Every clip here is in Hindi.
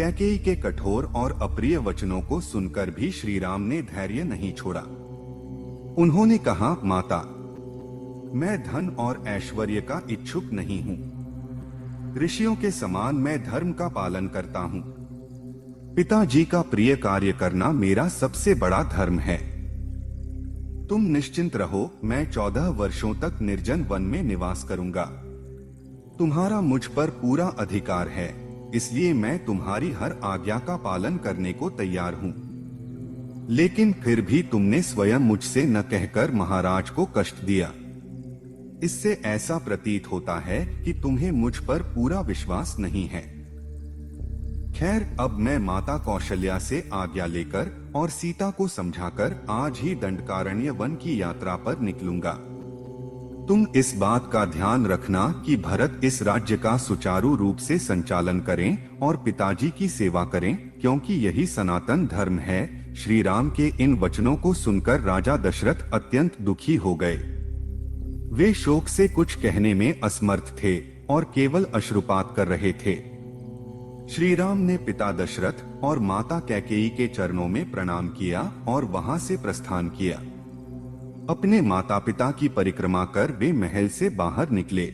कैकेयी के कठोर और अप्रिय वचनों को सुनकर भी श्री राम ने धैर्य नहीं छोड़ा। उन्होंने कहा, माता, मैं धन और ऐश्वर्य का इच्छुक नहीं हूँ। ऋषियों के समान मैं धर्म का पालन करता हूँ। पिताजी का प्रिय कार्य करना मेरा सबसे बड़ा धर्म है। तुम निश्चिंत रहो, मैं 14 वर्षों तक निर्जन वन में निवास करूंगा। तुम्हारा मुझ पर पूरा अधिकार है, इसलिए मैं तुम्हारी हर आज्ञा का पालन करने को तैयार हूँ। लेकिन फिर भी तुमने स्वयं मुझसे न कहकर महाराज को कष्ट दिया। इससे ऐसा प्रतीत होता है कि तुम्हें मुझ पर पूरा विश्वास नहीं है। खैर, अब मैं माता कौशल्या से आज्ञा लेकर और सीता को समझाकर आज ही दंडकारण्य वन की यात्रा पर निकलूंगा। तुम इस बात का ध्यान रखना कि भरत इस राज्य का सुचारू रूप से संचालन करें और पिताजी की सेवा करें, क्योंकि यही सनातन धर्म है। श्री राम के इन वचनों को सुनकर राजा दशरथ अत्यंत दुखी हो गए। वे शोक से कुछ कहने में असमर्थ थे और केवल अश्रुपात कर रहे थे। श्री राम ने पिता दशरथ और माता कैकेयी के चरणों में प्रणाम किया और वहां से प्रस्थान किया। अपने माता पिता की परिक्रमा कर वे महल से बाहर निकले।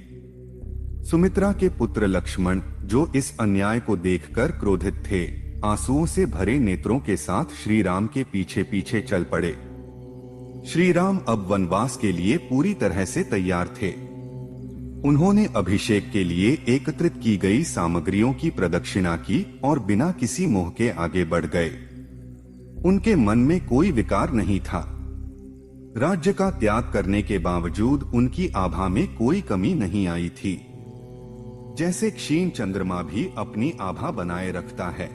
सुमित्रा के पुत्र लक्ष्मण, जो इस अन्याय को देखकर क्रोधित थे, आंसुओं से भरे नेत्रों के साथ श्री राम के पीछे पीछे चल पड़े। श्री राम अब वनवास के लिए पूरी तरह से तैयार थे। उन्होंने अभिषेक के लिए एकत्रित की गई सामग्रियों की प्रदक्षिणा की और बिना किसी मोह के आगे बढ़ गए। उनके मन में कोई विकार नहीं था। राज्य का त्याग करने के बावजूद उनकी आभा में कोई कमी नहीं आई थी। जैसे क्षीण चंद्रमा भी अपनी आभा बनाए रखता है।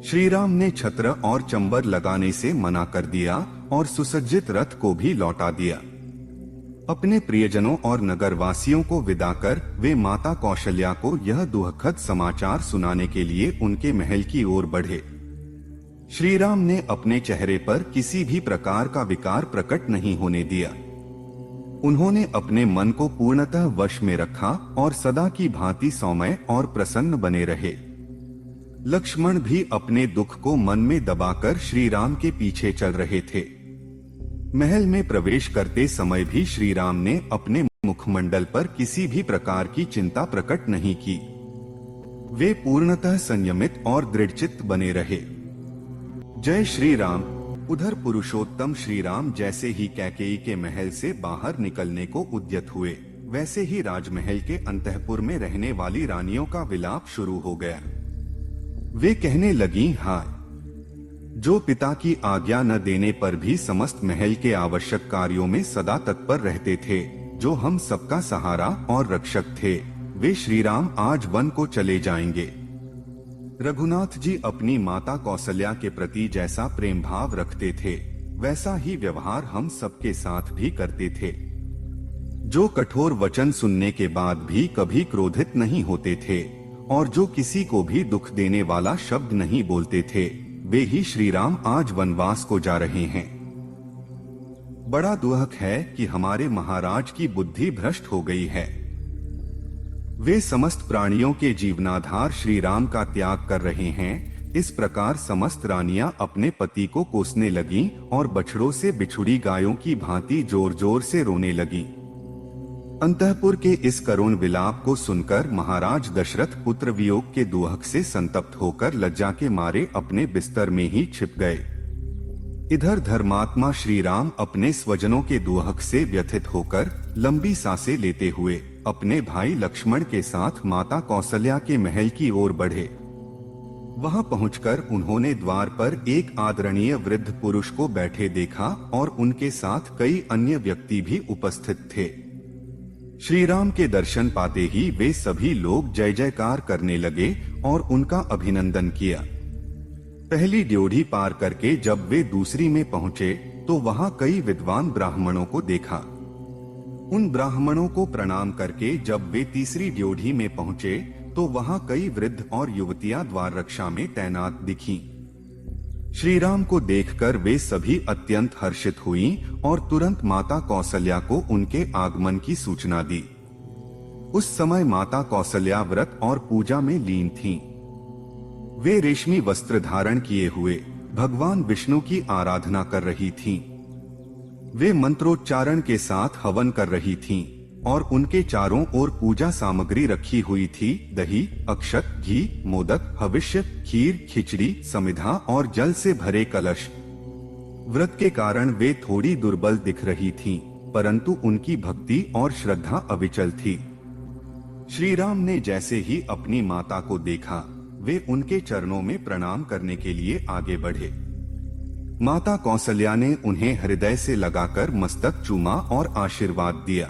श्री राम ने छत्र और चंबर लगाने से मना कर दिया और सुसज्जित रथ को भी लौटा दिया। अपने प्रियजनों और नगरवासियों को विदा कर वे माता कौशल्या को यह दुखद समाचार सुनाने के लिए उनके महल की ओर बढ़े। श्री राम ने अपने चेहरे पर किसी भी प्रकार का विकार प्रकट नहीं होने दिया। उन्होंने अपने मन को पूर्णतः वश में रखा और सदा की भांति सौम्य और प्रसन्न बने रहे। लक्ष्मण भी अपने दुख को मन में दबाकर श्री राम के पीछे चल रहे थे। महल में प्रवेश करते समय भी श्री राम ने अपने मुखमंडल पर किसी भी प्रकार की चिंता प्रकट नहीं की। वे पूर्णतः संयमित और दृढ़चित्त बने रहे। जय श्री राम। उधर पुरुषोत्तम श्री राम जैसे ही कैकेयी के महल से बाहर निकलने को उद्यत हुए, वैसे ही राजमहल के अंतःपुर में रहने वाली रानियों का विलाप शुरू हो गया। वे कहने लगी, हाँ, जो पिता की आज्ञा न देने पर भी समस्त महल के आवश्यक कार्यों में सदा तत्पर रहते थे, जो हम सबका सहारा और रक्षक थे, वे श्री राम आज वन को चले जाएंगे। रघुनाथ जी अपनी माता कौशल्या के प्रति जैसा प्रेम भाव रखते थे, वैसा ही व्यवहार हम सबके साथ भी करते थे। जो कठोर वचन सुनने के बाद भी कभी क्रोधित नहीं होते थे और जो किसी को भी दुख देने वाला शब्द नहीं बोलते थे, वे ही श्री राम आज वनवास को जा रहे हैं। बड़ा दुख है कि हमारे महाराज की बुद्धि भ्रष्ट हो गई है। वे समस्त प्राणियों के जीवनाधार श्री राम का त्याग कर रहे हैं। इस प्रकार समस्त रानियां अपने पति को कोसने लगीं और बछड़ों से बिछुड़ी गायों की भांति जोर जोर से रोने लगीं। अंतःपुर के इस करुण विलाप को सुनकर महाराज दशरथ पुत्र वियोग के दुख से संतप्त होकर लज्जा के मारे अपने बिस्तर में ही छिप गए। इधर धर्मात्मा श्री राम अपने स्वजनों के दुख से व्यथित होकर लंबी सांसें लेते हुए अपने भाई लक्ष्मण के साथ माता कौशल्या के महल की ओर बढ़े। वहां पहुंचकर उन्होंने द्वार पर एक आदरणीय वृद्ध पुरुष को बैठे देखा और उनके साथ कई अन्य व्यक्ति भी उपस्थित थे। श्री राम के दर्शन पाते ही वे सभी लोग जय जयकार करने लगे और उनका अभिनंदन किया। पहली ड्योढ़ी पार करके जब वे दूसरी में पहुंचे तो वहां कई विद्वान ब्राह्मणों को देखा। उन ब्राह्मणों को प्रणाम करके जब वे तीसरी ड्योढ़ी में पहुंचे तो वहां कई वृद्ध और युवतियां द्वार रक्षा में तैनात दिखीं। श्री राम को देखकर वे सभी अत्यंत हर्षित हुईं और तुरंत माता कौशल्या को उनके आगमन की सूचना दी। उस समय माता कौशल्या व्रत और पूजा में लीन थीं। वे रेशमी वस्त्र धारण किए हुए भगवान विष्णु की आराधना कर रही थीं। वे मंत्रोच्चारण के साथ हवन कर रही थीं और उनके चारों ओर पूजा सामग्री रखी हुई थी। दही, अक्षत, घी, मोदक, हविष्य, खीर, खिचड़ी, समिधा और जल से भरे कलश। व्रत के कारण वे थोड़ी दुर्बल दिख रही थीं, परंतु उनकी भक्ति और श्रद्धा अविचल थी। श्री राम ने जैसे ही अपनी माता को देखा, वे उनके चरणों में प्रणाम करने के लिए आगे बढ़े। माता कौसल्या ने उन्हें हृदय से लगाकर मस्तक चूमा और आशीर्वाद दिया।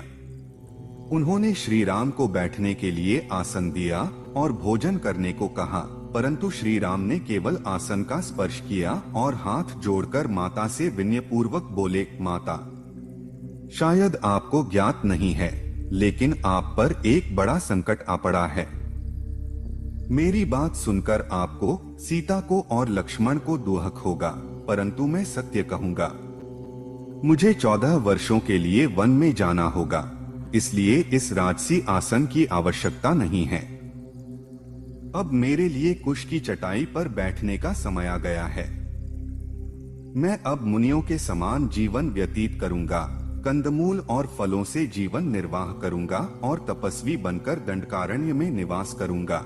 उन्होंने श्री राम को बैठने के लिए आसन दिया और भोजन करने को कहा, परंतु श्री राम ने केवल आसन का स्पर्श किया और हाथ जोड़कर माता से विनयपूर्वक बोले, माता, शायद आपको ज्ञात नहीं है, लेकिन आप पर एक बड़ा संकट आ पड़ा है। मेरी बात सुनकर आपको, सीता को और लक्ष्मण को दुख होगा, परंतु मैं सत्य कहूंगा। मुझे 14 वर्षों के लिए वन में जाना होगा, इसलिए इस राजसी आसन की आवश्यकता नहीं है। अब मेरे लिए कुश की चटाई पर बैठने का समय आ गया है। मैं अब मुनियों के समान जीवन व्यतीत करूंगा, कंदमूल और फलों से जीवन निर्वाह करूंगा और तपस्वी बनकर दंडकारण्य में निवास करूंगा।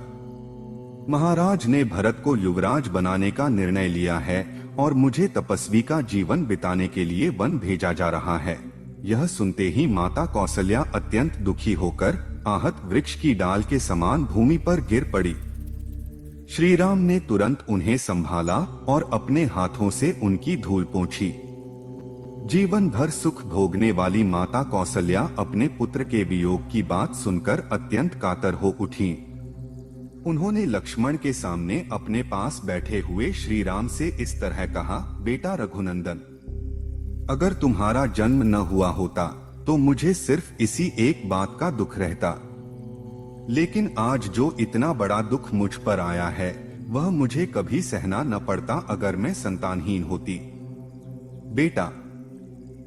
महाराज ने भरत को युवराज बनाने का निर्णय लिया है और मुझे तपस्वी का जीवन बिताने के लिए वन भेजा जा रहा है। यह सुनते ही माता कौसल्या अत्यंत दुखी होकर आहत वृक्ष की डाल के समान भूमि पर गिर पड़ी। श्री राम ने तुरंत उन्हें संभाला और अपने हाथों से उनकी धूल पोंछी। जीवन भर सुख भोगने वाली माता कौसल्या अपने पुत्र के वियोग की बात सुनकर अत्यंत कातर हो उठी। उन्होंने लक्ष्मण के सामने अपने पास बैठे हुए श्री राम से इस तरह कहा, बेटा रघुनंदन, अगर तुम्हारा जन्म न हुआ होता तो मुझे सिर्फ इसी एक बात का दुख रहता, लेकिन आज जो इतना बड़ा दुख मुझ पर आया है वह मुझे कभी सहना न पड़ता अगर मैं संतानहीन होती। बेटा,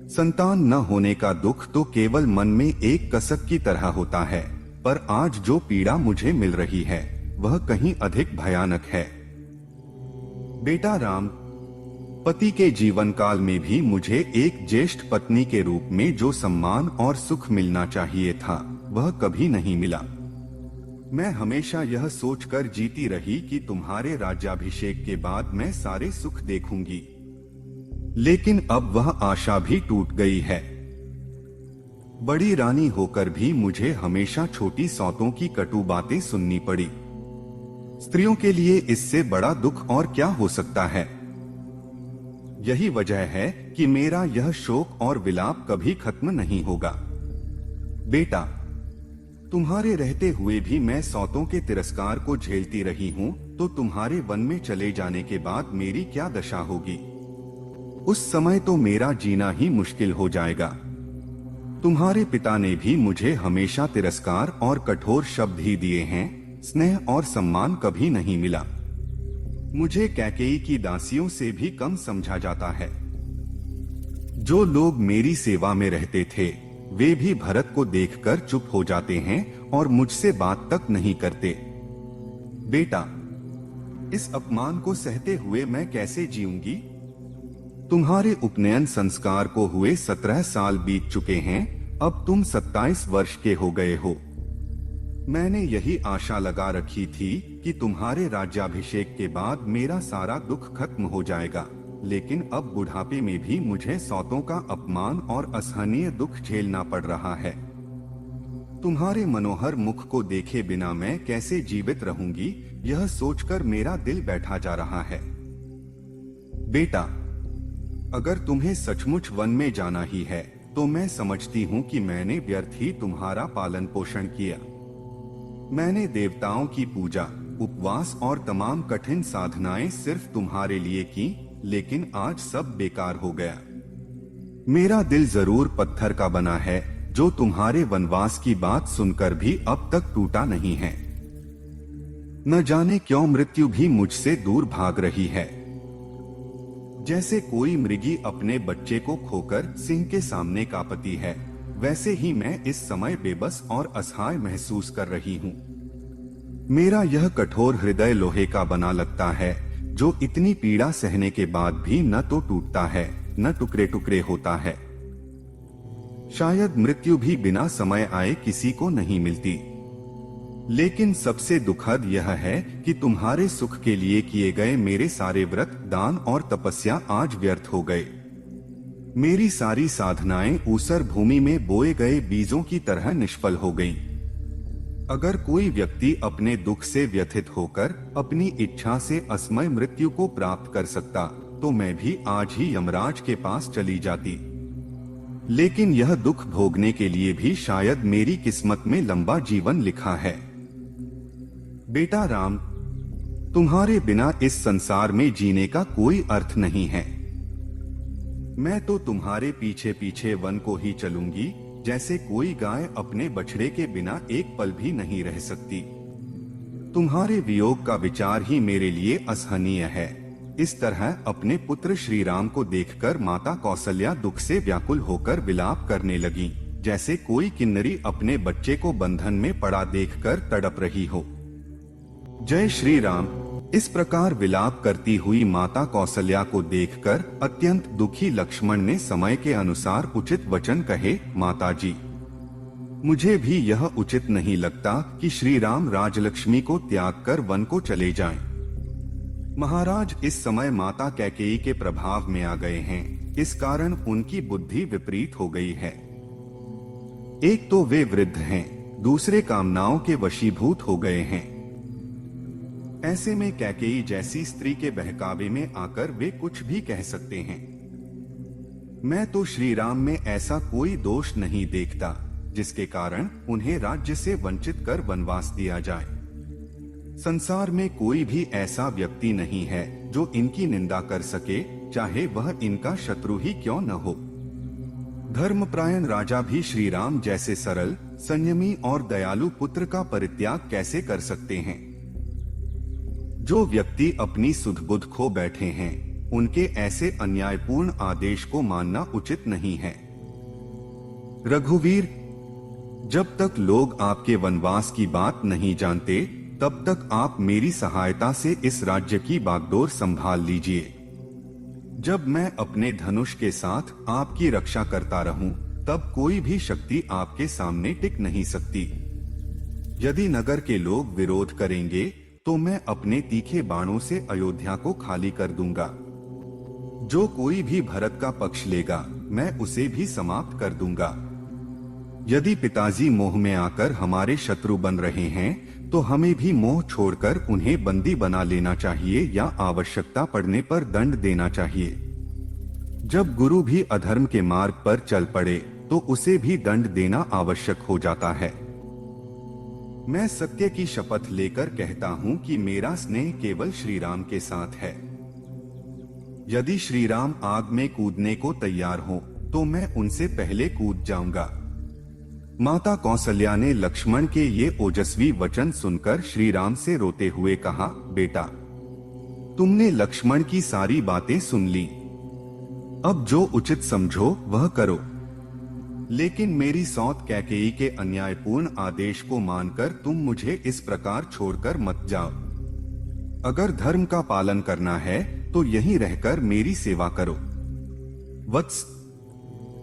संतान न होने का दुख तो केवल मन में एक कसक की तरह होता है, पर आज जो पीड़ा मुझे मिल रही है वह कहीं अधिक भयानक है। बेटा राम, पति के जीवन काल में भी मुझे एक ज्येष्ठ पत्नी के रूप में जो सम्मान और सुख मिलना चाहिए था वह कभी नहीं मिला। मैं हमेशा यह सोचकर जीती रही कि तुम्हारे राज्याभिषेक के बाद मैं सारे सुख देखूंगी, लेकिन अब वह आशा भी टूट गई है। बड़ी रानी होकर भी मुझे हमेशा छोटी सौतों की कटु बातें सुननी पड़ी। स्त्रियों के लिए इससे बड़ा दुख और क्या हो सकता है। यही वजह है कि मेरा यह शोक और विलाप कभी खत्म नहीं होगा। बेटा, तुम्हारे रहते हुए भी मैं सौतों के तिरस्कार को झेलती रही हूँ, तो तुम्हारे वन में चले जाने के बाद मेरी क्या दशा होगी। उस समय तो मेरा जीना ही मुश्किल हो जाएगा। तुम्हारे पिता ने भी मुझे हमेशा तिरस्कार और कठोर शब्द ही दिए हैं, स्नेह और सम्मान कभी नहीं मिला। मुझे कैकेयी की दासियों से भी कम समझा जाता है। जो लोग मेरी सेवा में रहते थे वे भी भरत को देखकर चुप हो जाते हैं और मुझसे बात तक नहीं करते। बेटा, इस अपमान को सहते हुए मैं कैसे जीऊंगी। तुम्हारे उपनयन संस्कार को हुए 17 साल बीत चुके हैं, अब तुम 27 वर्ष के हो गए हो। मैंने यही आशा लगा रखी थी कि तुम्हारे राज्याभिषेक के बाद मेरा सारा दुख खत्म हो जाएगा, लेकिन अब बुढ़ापे में भी मुझे सौतों का अपमान और असहनीय दुख झेलना पड़ रहा है। तुम्हारे मनोहर मुख को देखे बिना मैं कैसे जीवित रहूंगी, यह सोचकर मेरा दिल बैठा जा रहा है। बेटा, अगर तुम्हें सचमुच वन में जाना ही है तो मैं समझती हूँ कि मैंने व्यर्थ ही तुम्हारा पालन पोषण किया। मैंने देवताओं की पूजा, उपवास और तमाम कठिन साधनाएं सिर्फ तुम्हारे लिए की, लेकिन आज सब बेकार हो गया। मेरा दिल जरूर पत्थर का बना है, जो तुम्हारे वनवास की बात सुनकर भी अब तक टूटा नहीं है। न जाने क्यों मृत्यु भी मुझसे दूर भाग रही है। जैसे कोई मृगी अपने बच्चे को खोकर सिंह के सामने कांपती है, वैसे ही मैं इस समय बेबस और असहाय महसूस कर रही हूँ। मेरा यह कठोर हृदय लोहे का बना लगता है, जो इतनी पीड़ा सहने के बाद भी न तो टूटता है न टुकड़े टुकड़े होता है। शायद मृत्यु भी बिना समय आए किसी को नहीं मिलती, लेकिन सबसे दुखद यह है कि तुम्हारे सुख के लिए किए गए मेरे सारे व्रत, दान और तपस्या आज व्यर्थ हो गए। मेरी सारी साधनाएं ऊसर भूमि में बोए गए बीजों की तरह निष्फल हो गईं। अगर कोई व्यक्ति अपने दुख से व्यथित होकर अपनी इच्छा से असमय मृत्यु को प्राप्त कर सकता, तो मैं भी आज ही यमराज के पास चली जाती। लेकिन यह दुख भोगने के लिए भी शायद मेरी किस्मत में लंबा जीवन लिखा है। बेटा राम, तुम्हारे बिना इस संसार में जीने का कोई अर्थ नहीं है। मैं तो तुम्हारे पीछे पीछे वन को ही चलूंगी, जैसे कोई गाय अपने बछड़े के बिना एक पल भी नहीं रह सकती। तुम्हारे वियोग का विचार ही मेरे लिए असहनीय है। इस तरह अपने पुत्र श्री राम को देखकर माता कौसल्या दुख से व्याकुल होकर विलाप करने लगी, जैसे कोई किन्नरी अपने बच्चे को बंधन में पड़ा देखकर तड़प रही हो। जय श्री राम। इस प्रकार विलाप करती हुई माता कौसल्या को देखकर अत्यंत दुखी लक्ष्मण ने समय के अनुसार उचित वचन कहे, माताजी, मुझे भी यह उचित नहीं लगता कि श्री राम राजलक्ष्मी को त्याग कर वन को चले जाएं। महाराज इस समय माता कैकेयी के प्रभाव में आ गए हैं, इस कारण उनकी बुद्धि विपरीत हो गई है। एक तो वे वृद्ध हैं, दूसरे कामनाओं के वशीभूत हो गए हैं। ऐसे में कैकेयी जैसी स्त्री के बहकावे में आकर वे कुछ भी कह सकते हैं। मैं तो श्री राम में ऐसा कोई दोष नहीं देखता जिसके कारण उन्हें राज्य से वंचित कर वनवास दिया जाए। संसार में कोई भी ऐसा व्यक्ति नहीं है जो इनकी निंदा कर सके, चाहे वह इनका शत्रु ही क्यों न हो। धर्मपरायण राजा भी श्री राम जैसे सरल, संयमी और दयालु पुत्र का परित्याग कैसे कर सकते हैं। जो व्यक्ति अपनी सुध बुध खो बैठे हैं, उनके ऐसे अन्यायपूर्ण आदेश को मानना उचित नहीं है। रघुवीर, जब तक लोग आपके वनवास की बात नहीं जानते, तब तक आप मेरी सहायता से इस राज्य की बागडोर संभाल लीजिए। जब मैं अपने धनुष के साथ आपकी रक्षा करता रहूं, तब कोई भी शक्ति आपके सामने टिक नहीं सकती। यदि नगर के लोग विरोध करेंगे, तो मैं अपने तीखे बाणों से अयोध्या को खाली कर दूंगा। जो कोई भी भरत का पक्ष लेगा, मैं उसे भी समाप्त कर दूंगा। यदि पिताजी मोह में आकर हमारे शत्रु बन रहे हैं, तो हमें भी मोह छोड़कर उन्हें बंदी बना लेना चाहिए या आवश्यकता पड़ने पर दंड देना चाहिए। जब गुरु भी अधर्म के मार्ग पर चल पड़े, तो उसे भी दंड देना आवश्यक हो जाता है। मैं सत्य की शपथ लेकर कहता हूं कि मेरा स्नेह केवल श्री राम के साथ है। यदि श्री राम आग में कूदने को तैयार हो, तो मैं उनसे पहले कूद जाऊंगा। माता कौसल्या ने लक्ष्मण के ये ओजस्वी वचन सुनकर श्री राम से रोते हुए कहा, बेटा, तुमने लक्ष्मण की सारी बातें सुन ली। अब जो उचित समझो वह करो। लेकिन मेरी सौत कैकेयी के अन्यायपूर्ण आदेश को मानकर तुम मुझे इस प्रकार छोड़कर मत जाओ। अगर धर्म का पालन करना है, तो यहीं रहकर मेरी सेवा करो। वत्स,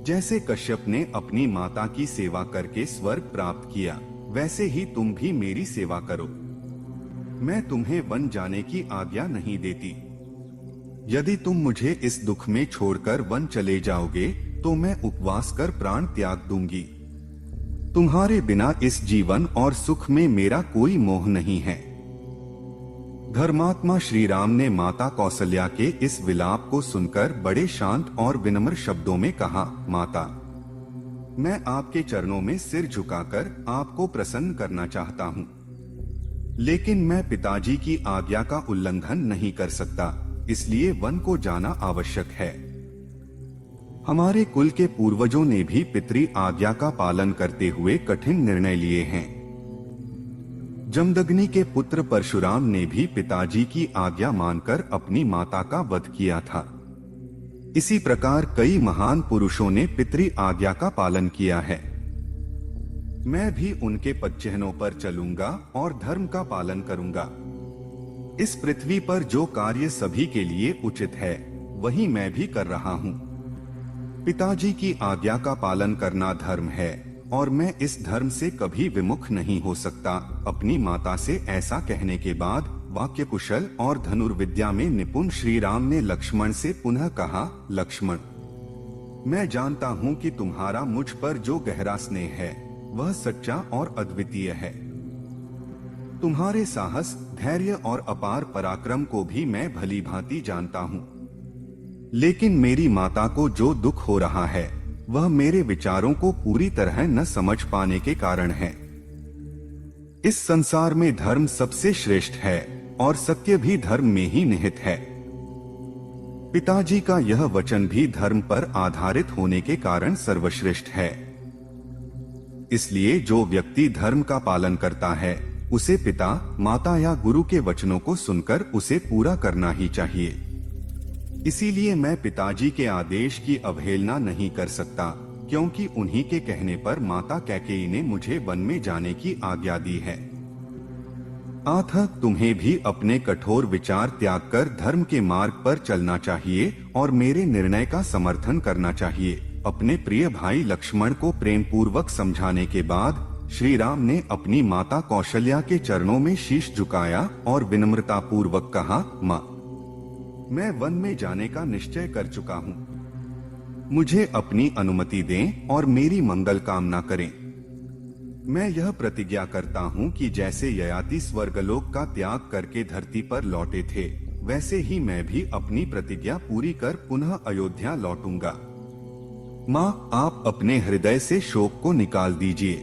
जैसे कश्यप ने अपनी माता की सेवा करके स्वर्ग प्राप्त किया, वैसे ही तुम भी मेरी सेवा करो। मैं तुम्हें वन जाने की आज्ञा नहीं देती। यदि तुम मुझे इस दुख में छोड़कर वन चले जाओगे, तो मैं उपवास कर प्राण त्याग दूंगी। तुम्हारे बिना इस जीवन और सुख में मेरा कोई मोह नहीं है। धर्मात्मा श्री राम ने माता कौसल्या के इस विलाप को सुनकर बड़े शांत और विनम्र शब्दों में कहा, माता, मैं आपके चरणों में सिर झुकाकर आपको प्रसन्न करना चाहता हूँ, लेकिन मैं पिताजी की आज्ञा का उल्लंघन नहीं कर सकता, इसलिए वन को जाना आवश्यक है। हमारे कुल के पूर्वजों ने भी पितृ आज्ञा का पालन करते हुए कठिन निर्णय लिए हैं। जमदग्नि के पुत्र परशुराम ने भी पिताजी की आज्ञा मानकर अपनी माता का वध किया था। इसी प्रकार कई महान पुरुषों ने पितृ आज्ञा का पालन किया है। मैं भी उनके पदचिह्नों पर चलूंगा और धर्म का पालन करूंगा। इस पृथ्वी पर जो कार्य सभी के लिए उचित है वही मैं भी कर रहा हूँ। पिताजी की आज्ञा का पालन करना धर्म है और मैं इस धर्म से कभी विमुख नहीं हो सकता। अपनी माता से ऐसा कहने के बाद वाक्य कुशल और धनुर्विद्या में निपुण श्री राम ने लक्ष्मण से पुनः कहा, लक्ष्मण, मैं जानता हूँ कि तुम्हारा मुझ पर जो गहरा स्नेह है वह सच्चा और अद्वितीय है। तुम्हारे साहस, धैर्य और अपार पराक्रम को भी मैं भली भांति जानता हूँ। लेकिन मेरी माता को जो दुख हो रहा है वह मेरे विचारों को पूरी तरह न समझ पाने के कारण है। इस संसार में धर्म सबसे श्रेष्ठ है और सत्य भी धर्म में ही निहित है। पिताजी का यह वचन भी धर्म पर आधारित होने के कारण सर्वश्रेष्ठ है। इसलिए जो व्यक्ति धर्म का पालन करता है उसे पिता, माता या गुरु के वचनों को सुनकर उसे पूरा करना ही चाहिए। इसीलिए मैं पिताजी के आदेश की अवहेलना नहीं कर सकता, क्योंकि उन्हीं के कहने पर माता कैकेयी ने मुझे वन में जाने की आज्ञा दी है। अतः तुम्हें भी अपने कठोर विचार त्याग कर धर्म के मार्ग पर चलना चाहिए और मेरे निर्णय का समर्थन करना चाहिए। अपने प्रिय भाई लक्ष्मण को प्रेम पूर्वक समझाने के बाद श्री राम ने अपनी माता कौशल्या के चरणों में शीश झुकाया और विनम्रता पूर्वक कहा, माँ, मैं वन में जाने का निश्चय कर चुका हूँ। मुझे अपनी अनुमति दें और मेरी मंगल कामना करें। मैं यह प्रतिज्ञा करता हूँ कि जैसे ययाति स्वर्गलोक का त्याग करके धरती पर लौटे थे, वैसे ही मैं भी अपनी प्रतिज्ञा पूरी कर पुनः अयोध्या लौटूंगा। माँ, आप अपने हृदय से शोक को निकाल दीजिए।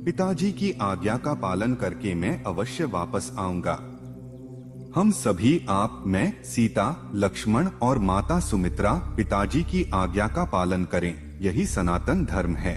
पिताजी की आज्ञा का पालन करके मैं अवश्य वापस आऊंगा। हम सभी, आप, मैं, सीता, लक्ष्मण और माता सुमित्रा पिताजी की आज्ञा का पालन करें। यही सनातन धर्म है।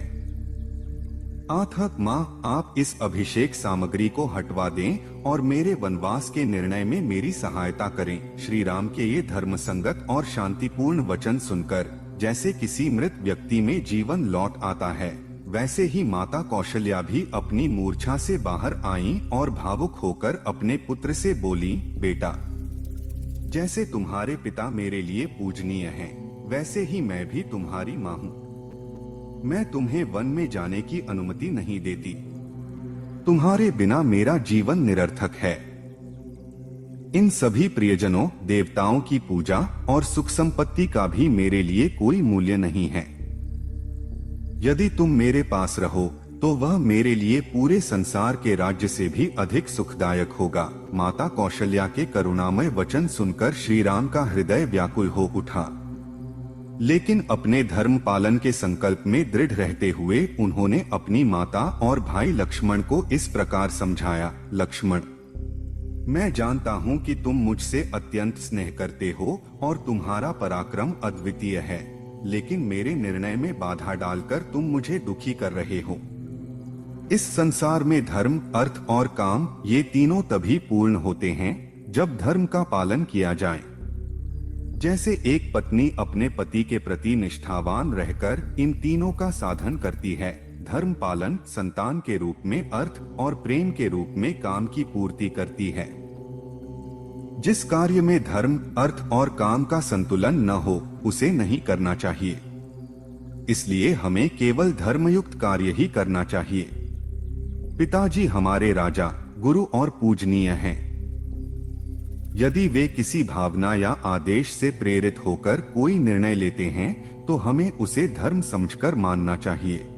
अतः माँ, आप इस अभिषेक सामग्री को हटवा दें और मेरे वनवास के निर्णय में मेरी सहायता करें। श्री राम के ये धर्म संगत और शांतिपूर्ण वचन सुनकर जैसे किसी मृत व्यक्ति में जीवन लौट आता है, वैसे ही माता कौशल्या भी अपनी मूर्छा से बाहर आईं और भावुक होकर अपने पुत्र से बोली, बेटा, जैसे तुम्हारे पिता मेरे लिए पूजनीय हैं, वैसे ही मैं भी तुम्हारी माँ हूँ। मैं तुम्हें वन में जाने की अनुमति नहीं देती। तुम्हारे बिना मेरा जीवन निरर्थक है। इन सभी प्रियजनों, देवताओं की पूजा और सुख संपत्ति का भी मेरे लिए कोई मूल्य नहीं है। यदि तुम मेरे पास रहो तो वह मेरे लिए पूरे संसार के राज्य से भी अधिक सुखदायक होगा। माता कौशल्या के करुणामय वचन सुनकर श्री राम का हृदय व्याकुल हो उठा, लेकिन अपने धर्म पालन के संकल्प में दृढ़ रहते हुए उन्होंने अपनी माता और भाई लक्ष्मण को इस प्रकार समझाया, लक्ष्मण, मैं जानता हूँ कि तुम मुझसे अत्यंत स्नेह करते हो और तुम्हारा पराक्रम अद्वितीय है, लेकिन मेरे निर्णय में बाधा डालकर तुम मुझे दुखी कर रहे हो। इस संसार में धर्म, अर्थ और काम ये तीनों तभी पूर्ण होते हैं जब धर्म का पालन किया जाए। जैसे एक पत्नी अपने पति के प्रति निष्ठावान रहकर इन तीनों का साधन करती है, धर्म पालन संतान के रूप में अर्थ और प्रेम के रूप में काम की पूर्ति करती है। जिस कार्य में धर्म, अर्थ और काम का संतुलन न हो उसे नहीं करना चाहिए। इसलिए हमें केवल धर्मयुक्त कार्य ही करना चाहिए। पिताजी हमारे राजा, गुरु और पूजनीय हैं। यदि वे किसी भावना या आदेश से प्रेरित होकर कोई निर्णय लेते हैं तो हमें उसे धर्म समझकर मानना चाहिए।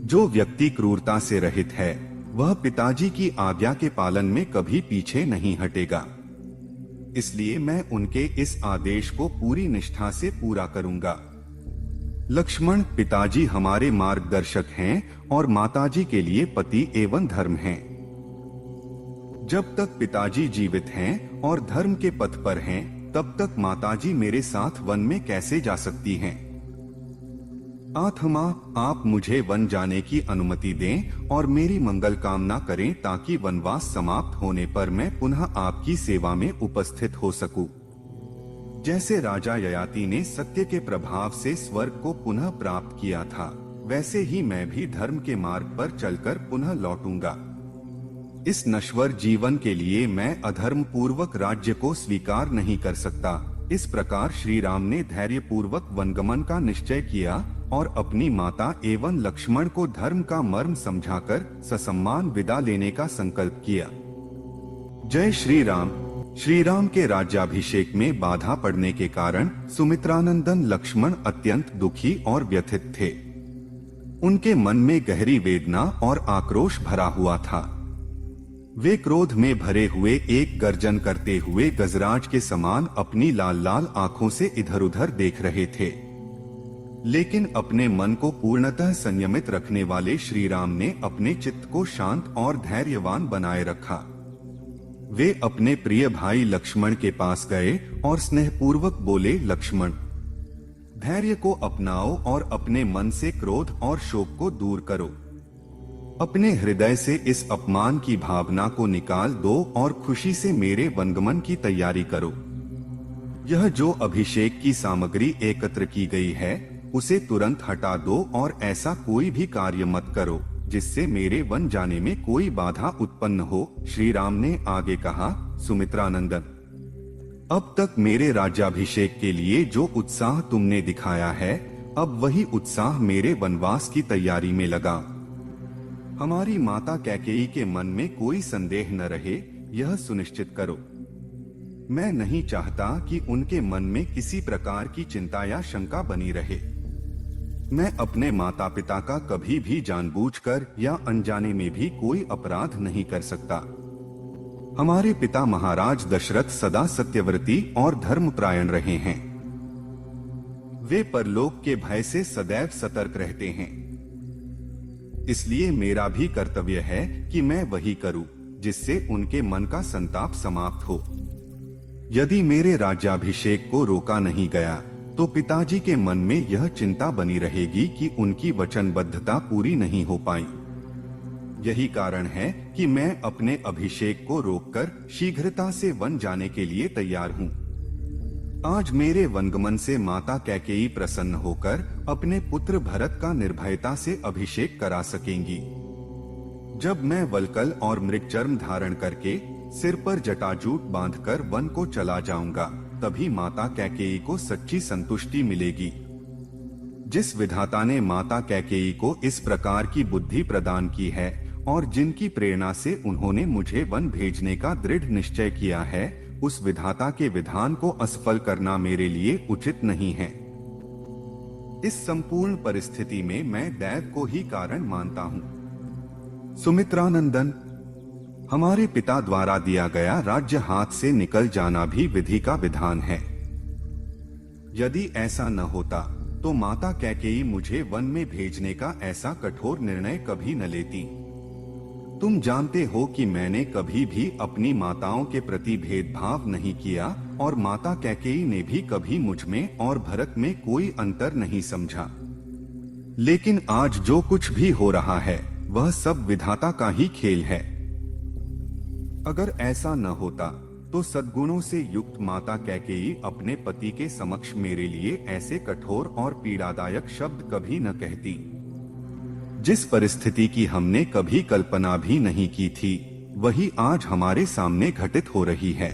जो व्यक्ति क्रूरता से रहित है वह पिताजी की आज्ञा के पालन में कभी पीछे नहीं हटेगा। इसलिए मैं उनके इस आदेश को पूरी निष्ठा से पूरा करूंगा। लक्ष्मण, पिताजी हमारे मार्गदर्शक हैं और माताजी के लिए पति एवं धर्म हैं। जब तक पिताजी जीवित हैं और धर्म के पथ पर हैं, तब तक माताजी मेरे साथ वन में कैसे जा सकती हैं? आत्मा, आप मुझे वन जाने की अनुमति दें और मेरी मंगल कामना करें ताकि वनवास समाप्त होने पर मैं पुनः आपकी सेवा में उपस्थित हो सकूं। जैसे राजा ययाति ने सत्य के प्रभाव से स्वर्ग को पुनः प्राप्त किया था, वैसे ही मैं भी धर्म के मार्ग पर चलकर पुनः लौटूंगा। इस नश्वर जीवन के लिए मैं अधर्म पूर्वक राज्य को स्वीकार नहीं कर सकता। इस प्रकार श्री राम ने धैर्य पूर्वक वनगमन का निश्चय किया और अपनी माता एवं लक्ष्मण को धर्म का मर्म समझाकर ससम्मान विदा लेने का संकल्प किया। जय श्री राम। श्री राम के राज्याभिषेक में बाधा पड़ने के कारण सुमित्रानंदन लक्ष्मण अत्यंत दुखी और व्यथित थे। उनके मन में गहरी वेदना और आक्रोश भरा हुआ था। वे क्रोध में भरे हुए एक गर्जन करते हुए गजराज के समान अपनी लाल लाल आंखों से इधर उधर देख रहे थे। लेकिन अपने मन को पूर्णतः संयमित रखने वाले श्री राम ने अपने चित्त को शांत और धैर्यवान बनाए रखा। वे अपने प्रिय भाई लक्ष्मण के पास गए और स्नेहपूर्वक बोले, लक्ष्मण, धैर्य को अपनाओ और अपने मन से क्रोध और शोक को दूर करो। अपने हृदय से इस अपमान की भावना को निकाल दो और खुशी से मेरे वनगमन की तैयारी करो। यह जो अभिषेक की सामग्री एकत्र की गई है उसे तुरंत हटा दो और ऐसा कोई भी कार्य मत करो जिससे मेरे वन जाने में कोई बाधा उत्पन्न हो। श्री राम ने आगे कहा, सुमित्रानंदन, अब तक मेरे राज्याभिषेक के लिए जो उत्साह तुमने दिखाया है, अब वही उत्साह मेरे वनवास की तैयारी में लगा। हमारी माता कैकेयी के मन में कोई संदेह न रहे, यह सुनिश्चित करो। मैं नहीं चाहता कि उनके मन में किसी प्रकार की चिंता या शंका बनी रहे। मैं अपने माता पिता का कभी भी जानबूझकर या अनजाने में भी कोई अपराध नहीं कर सकता। हमारे पिता महाराज दशरथ सदा सत्यव्रती और धर्मपरायण रहे हैं। वे परलोक के भय से सदैव सतर्क रहते हैं। इसलिए मेरा भी कर्तव्य है कि मैं वही करूं जिससे उनके मन का संताप समाप्त हो। यदि मेरे राज्याभिषेक को रोका नहीं गया तो पिताजी के मन में यह चिंता बनी रहेगी कि उनकी वचनबद्धता पूरी नहीं हो पाई। यही कारण है कि मैं अपने अभिषेक को रोककर शीघ्रता से वन जाने के लिए तैयार हूँ। आज मेरे वनगमन से माता कैकेयी प्रसन्न होकर अपने पुत्र भरत का निर्भयता से अभिषेक करा सकेंगी। जब मैं वल्कल और मृगचर्म धारण करके सिर पर जटाजूट बांधकर वन को चला जाऊंगा, तभी माता कैकेयी को सच्ची संतुष्टि मिलेगी। जिस विधाता ने माता कैकेयी को इस प्रकार की बुद्धि प्रदान की है और जिनकी प्रेरणा से उन्होंने मुझे वन भेजने का दृढ़ निश्चय किया है, उस विधाता के विधान को असफल करना मेरे लिए उचित नहीं है। इस संपूर्ण परिस्थिति में मैं दैव को ही कारण मानता हूँ। सुमित्रानंदन, हमारे पिता द्वारा दिया गया राज्य हाथ से निकल जाना भी विधि का विधान है। यदि ऐसा न होता तो माता कैकेयी मुझे वन में भेजने का ऐसा कठोर निर्णय कभी न लेती। तुम जानते हो कि मैंने कभी भी अपनी माताओं के प्रति भेदभाव नहीं किया और माता कैकेयी ने भी कभी मुझ में और भरत में कोई अंतर नहीं समझा। लेकिन आज जो कुछ भी हो रहा है वह सब विधाता का ही खेल है। अगर ऐसा न होता तो सद्गुणों से युक्त माता कैकेयी अपने पति के समक्ष मेरे लिए ऐसे कठोर और पीड़ादायक शब्द कभी न कहती। जिस परिस्थिति की हमने कभी कल्पना भी नहीं की थी, वही आज हमारे सामने घटित हो रही है।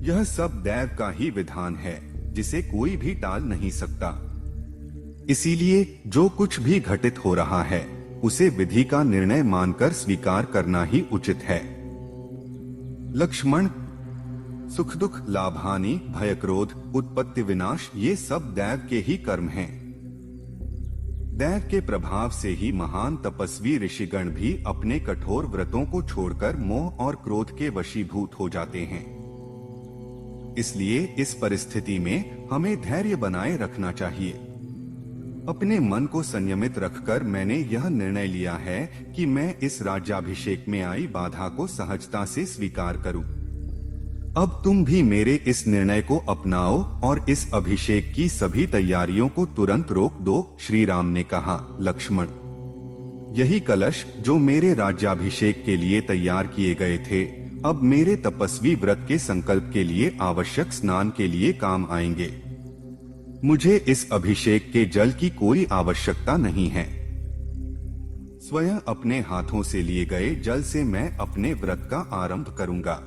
यह सब दैव का ही विधान है जिसे कोई भी टाल नहीं सकता। इसीलिए जो कुछ भी घटित हो रहा है उसे विधि का निर्णय मानकर स्वीकार करना ही उचित है। लक्ष्मण, सुख दुख, लाभ हानि, भय क्रोध, उत्पत्ति विनाश, ये सब दैव के ही कर्म हैं। दैव के प्रभाव से ही महान तपस्वी ऋषिगण भी अपने कठोर व्रतों को छोड़कर मोह और क्रोध के वशीभूत हो जाते हैं। इसलिए इस परिस्थिति में हमें धैर्य बनाए रखना चाहिए। अपने मन को संयमित रखकर मैंने यह निर्णय लिया है कि मैं इस राज्याभिषेक में आई बाधा को सहजता से स्वीकार करूं। अब तुम भी मेरे इस निर्णय को अपनाओ और इस अभिषेक की सभी तैयारियों को तुरंत रोक दो। श्री राम ने कहा, लक्ष्मण, यही कलश जो मेरे राज्याभिषेक के लिए तैयार किए गए थे, अब मेरे तपस्वी व्रत के संकल्प के लिए आवश्यक स्नान के लिए काम आएंगे। मुझे इस अभिषेक के जल की कोई आवश्यकता नहीं है। स्वयं अपने हाथों से लिए गए जल से मैं अपने व्रत का आरंभ करूंगा।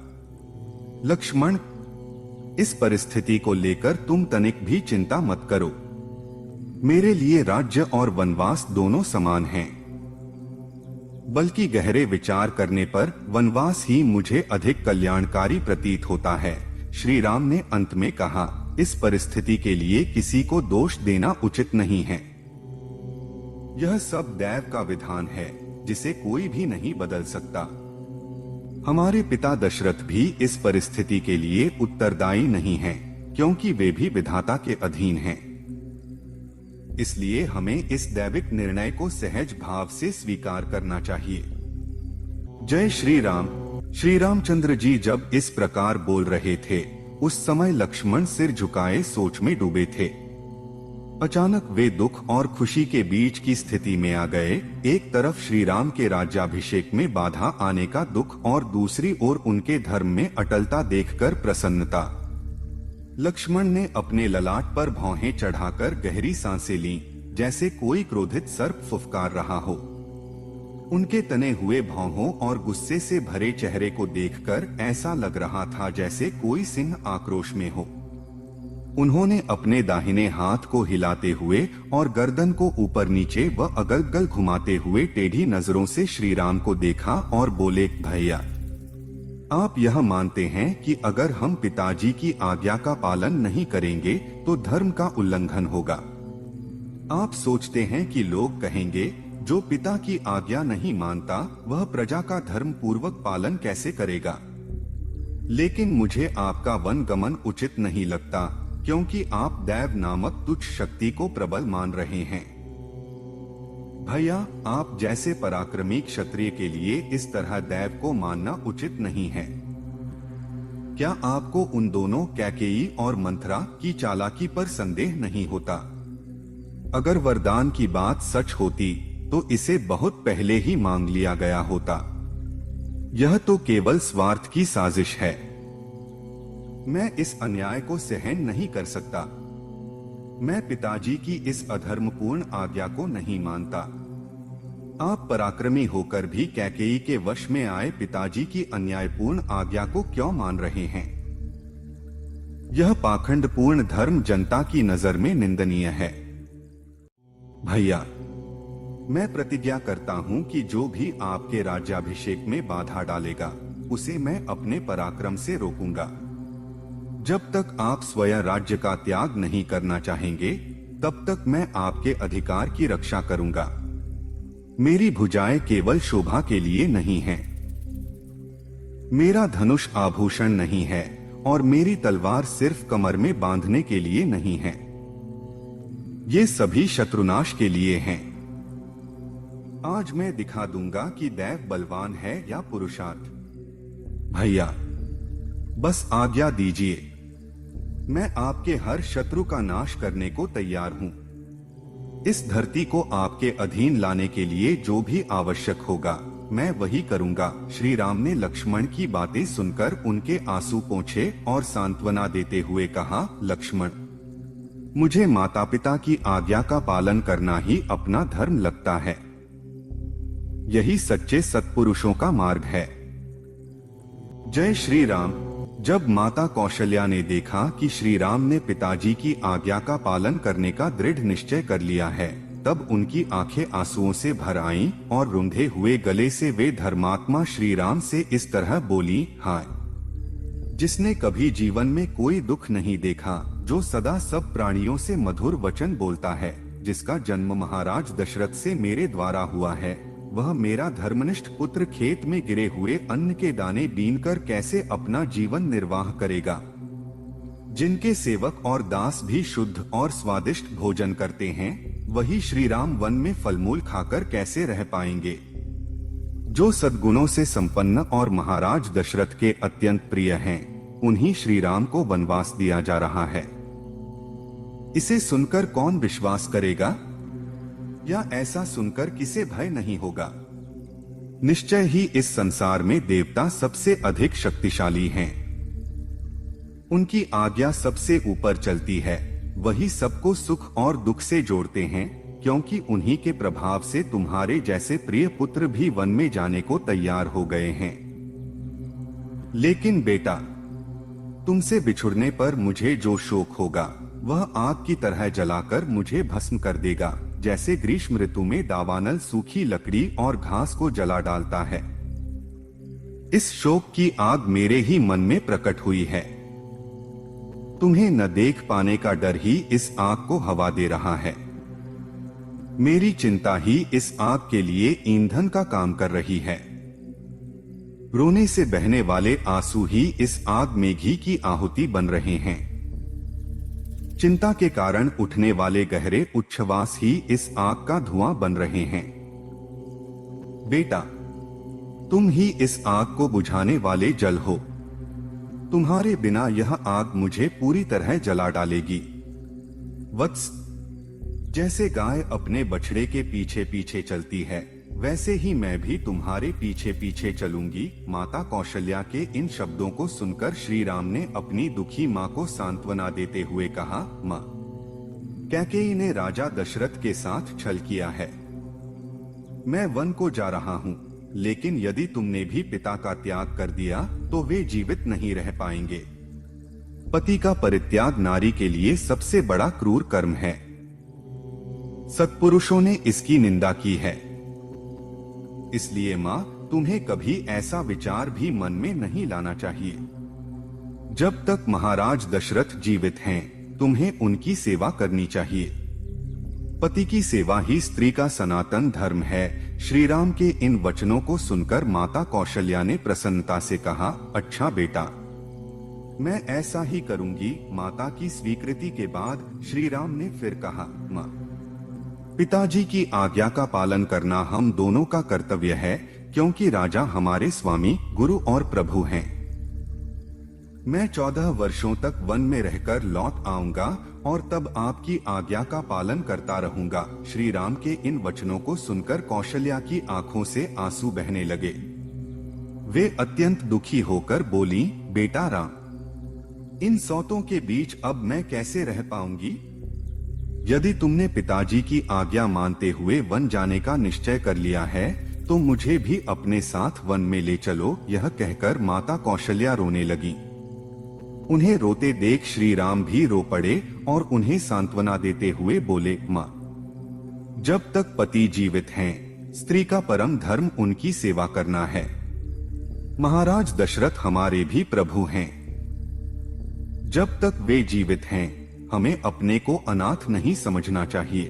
लक्ष्मण, इस परिस्थिति को लेकर तुम तनिक भी चिंता मत करो। मेरे लिए राज्य और वनवास दोनों समान हैं। बल्कि गहरे विचार करने पर वनवास ही मुझे अधिक कल्याणकारी प्रतीत होता है। श्री राम ने अंत में कहा, इस परिस्थिति के लिए किसी को दोष देना उचित नहीं है। यह सब दैव का विधान है, जिसे कोई भी नहीं बदल सकता। हमारे पिता दशरथ भी इस परिस्थिति के लिए उत्तरदायी नहीं हैं, क्योंकि वे भी विधाता के अधीन हैं। इसलिए हमें इस दैविक निर्णय को सहज भाव से स्वीकार करना चाहिए। जय श्री राम। श्री रामचंद्र जी जब इस प्रकार बोल रहे थे, उस समय लक्ष्मण सिर झुकाए सोच में डूबे थे। अचानक वे दुख और खुशी के बीच की स्थिति में आ गए। एक तरफ श्री राम के राज्याभिषेक में बाधा आने का दुख और दूसरी ओर उनके धर्म में अटलता देखकर प्रसन्नता। लक्ष्मण ने अपने ललाट पर भौहें चढ़ाकर गहरी सांसें लीं, जैसे कोई क्रोधित सर्प फुफकार रहा हो। उनके तने हुए भौहों और गुस्से से भरे चेहरे को देखकर ऐसा लग रहा था जैसे कोई सिंह आक्रोश में हो। उन्होंने अपने दाहिने हाथ को हिलाते हुए और गर्दन को ऊपर नीचे व अगल बगल घुमाते हुए टेढ़ी नजरों से श्री राम को देखा और बोले, भैया, आप यह मानते हैं कि अगर हम पिताजी की आज्ञा का पालन नहीं करेंगे तो धर्म का उल्लंघन होगा। आप सोचते हैं कि लोग कहेंगे, जो पिता की आज्ञा नहीं मानता वह प्रजा का धर्म पूर्वक पालन कैसे करेगा। लेकिन मुझे आपका वन गमन उचित नहीं लगता, क्योंकि आप दैव नामक तुच्छ शक्ति को प्रबल मान रहे हैं। भैया, आप जैसे पराक्रमी क्षत्रिय के लिए इस तरह दैव को मानना उचित नहीं है। क्या आपको उन दोनों कैकेयी और मंथरा की चालाकी पर संदेह नहीं होता? अगर वरदान की बात सच होती तो इसे बहुत पहले ही मांग लिया गया होता। यह तो केवल स्वार्थ की साजिश है। मैं इस अन्याय को सहन नहीं कर सकता। मैं पिताजी की इस अधर्मपूर्ण आज्ञा को नहीं मानता। आप पराक्रमी होकर भी कैकेयी के वश में आए पिताजी की अन्यायपूर्ण आज्ञा को क्यों मान रहे हैं? यह पाखंडपूर्ण धर्म जनता की नजर में निंदनीय है। भैया, मैं प्रतिज्ञा करता हूं कि जो भी आपके राज्याभिषेक में बाधा डालेगा उसे मैं अपने पराक्रम से रोकूंगा। जब तक आप स्वयं राज्य का त्याग नहीं करना चाहेंगे, तब तक मैं आपके अधिकार की रक्षा करूंगा। मेरी भुजाएं केवल शोभा के लिए नहीं हैं। मेरा धनुष आभूषण नहीं है और मेरी तलवार सिर्फ कमर में बांधने के लिए नहीं है। ये सभी शत्रुनाश के लिए हैं। आज मैं दिखा दूंगा कि दैव बलवान है या पुरुषार्थ। भैया, बस आज्ञा दीजिए। मैं आपके हर शत्रु का नाश करने को तैयार हूं। इस धरती को आपके अधीन लाने के लिए जो भी आवश्यक होगा मैं वही करूंगा। श्री राम ने लक्ष्मण की बातें सुनकर उनके आंसू पोंछे और सांत्वना देते हुए कहा, लक्ष्मण, मुझे माता पिता की आज्ञा का पालन करना ही अपना धर्म लगता है। यही सच्चे सत्पुरुषों का मार्ग है। जय श्री राम। जब माता कौशल्या ने देखा कि श्री राम ने पिताजी की आज्ञा का पालन करने का दृढ़ निश्चय कर लिया है, तब उनकी आंखें आंसुओं से भर आईं और रुंधे हुए गले से वे धर्मात्मा श्री राम से इस तरह बोली, हाय, जिसने कभी जीवन में कोई दुख नहीं देखा, जो सदा सब प्राणियों से मधुर वचन बोलता है, जिसका जन्म महाराज दशरथ से मेरे द्वारा हुआ है, वह मेरा धर्मनिष्ठ पुत्र खेत में गिरे हुए अन्न के दाने बीनकर कैसे अपना जीवन निर्वाह करेगा। जिनके सेवक और दास भी शुद्ध और स्वादिष्ट भोजन करते हैं, वही श्री राम वन में फलमूल खाकर कैसे रह पाएंगे। जो सद्गुणों से संपन्न और महाराज दशरथ के अत्यंत प्रिय हैं, उन्हीं श्री राम को वनवास दिया जा रहा है। इसे सुनकर कौन विश्वास करेगा? या ऐसा सुनकर किसे भय नहीं होगा? निश्चय ही इस संसार में देवता सबसे अधिक शक्तिशाली हैं। उनकी आज्ञा सबसे ऊपर चलती है, वही सबको सुख और दुख से जोड़ते हैं, क्योंकि उन्हीं के प्रभाव से तुम्हारे जैसे प्रिय पुत्र भी वन में जाने को तैयार हो गए हैं। लेकिन बेटा, तुमसे बिछुड़ने पर मुझे जो शोक होगा वह आग की तरह जलाकर मुझे भस्म कर देगा, जैसे ग्रीष्म ऋतु में दावानल सूखी लकड़ी और घास को जला डालता है। इस शोक की आग मेरे ही मन में प्रकट हुई है। तुम्हें न देख पाने का डर ही इस आग को हवा दे रहा है। मेरी चिंता ही इस आग के लिए ईंधन का काम कर रही है। रोने से बहने वाले आंसू ही इस आग में घी की आहुति बन रहे हैं। चिंता के कारण उठने वाले गहरे उच्छ्वास ही इस आग का धुआं बन रहे हैं। बेटा, तुम ही इस आग को बुझाने वाले जल हो। तुम्हारे बिना यह आग मुझे पूरी तरह जला डालेगी। वत्स, जैसे गाय अपने बछड़े के पीछे पीछे चलती है, वैसे ही मैं भी तुम्हारे पीछे पीछे चलूंगी। माता कौशल्या के इन शब्दों को सुनकर श्री राम ने अपनी दुखी माँ को सांत्वना देते हुए कहा, माँ, कैकेयी ने राजा दशरथ के साथ छल किया है। मैं वन को जा रहा हूँ, लेकिन यदि तुमने भी पिता का त्याग कर दिया तो वे जीवित नहीं रह पाएंगे। पति का परित्याग नारी के लिए सबसे बड़ा क्रूर कर्म है। सत्पुरुषों ने इसकी निंदा की है। इसलिए माँ, तुम्हें कभी ऐसा विचार भी मन में नहीं लाना चाहिए। जब तक महाराज दशरथ जीवित हैं, तुम्हें उनकी सेवा करनी चाहिए। पति की सेवा ही स्त्री का सनातन धर्म है। श्री राम के इन वचनों को सुनकर माता कौशल्या ने प्रसन्नता से कहा, अच्छा बेटा, मैं ऐसा ही करूंगी। माता की स्वीकृति के बाद श्री राम ने फिर कहा, माँ, पिताजी की आज्ञा का पालन करना हम दोनों का कर्तव्य है, क्योंकि राजा हमारे स्वामी, गुरु और प्रभु हैं। मैं 14 वर्षों तक वन में रहकर लौट आऊंगा और तब आपकी आज्ञा का पालन करता रहूंगा। श्री राम के इन वचनों को सुनकर कौशल्या की आंखों से आंसू बहने लगे। वे अत्यंत दुखी होकर बोली, बेटा राम, इन सौतों के बीच अब मैं कैसे रह पाऊंगी? यदि तुमने पिताजी की आज्ञा मानते हुए वन जाने का निश्चय कर लिया है तो मुझे भी अपने साथ वन में ले चलो। यह कहकर माता कौशल्या रोने लगी। उन्हें रोते देख श्री राम भी रो पड़े और उन्हें सांत्वना देते हुए बोले, माँ, जब तक पति जीवित हैं, स्त्री का परम धर्म उनकी सेवा करना है। महाराज दशरथ हमारे भी प्रभु हैं। जब तक वे जीवित हैं, हमें अपने को अनाथ नहीं समझना चाहिए।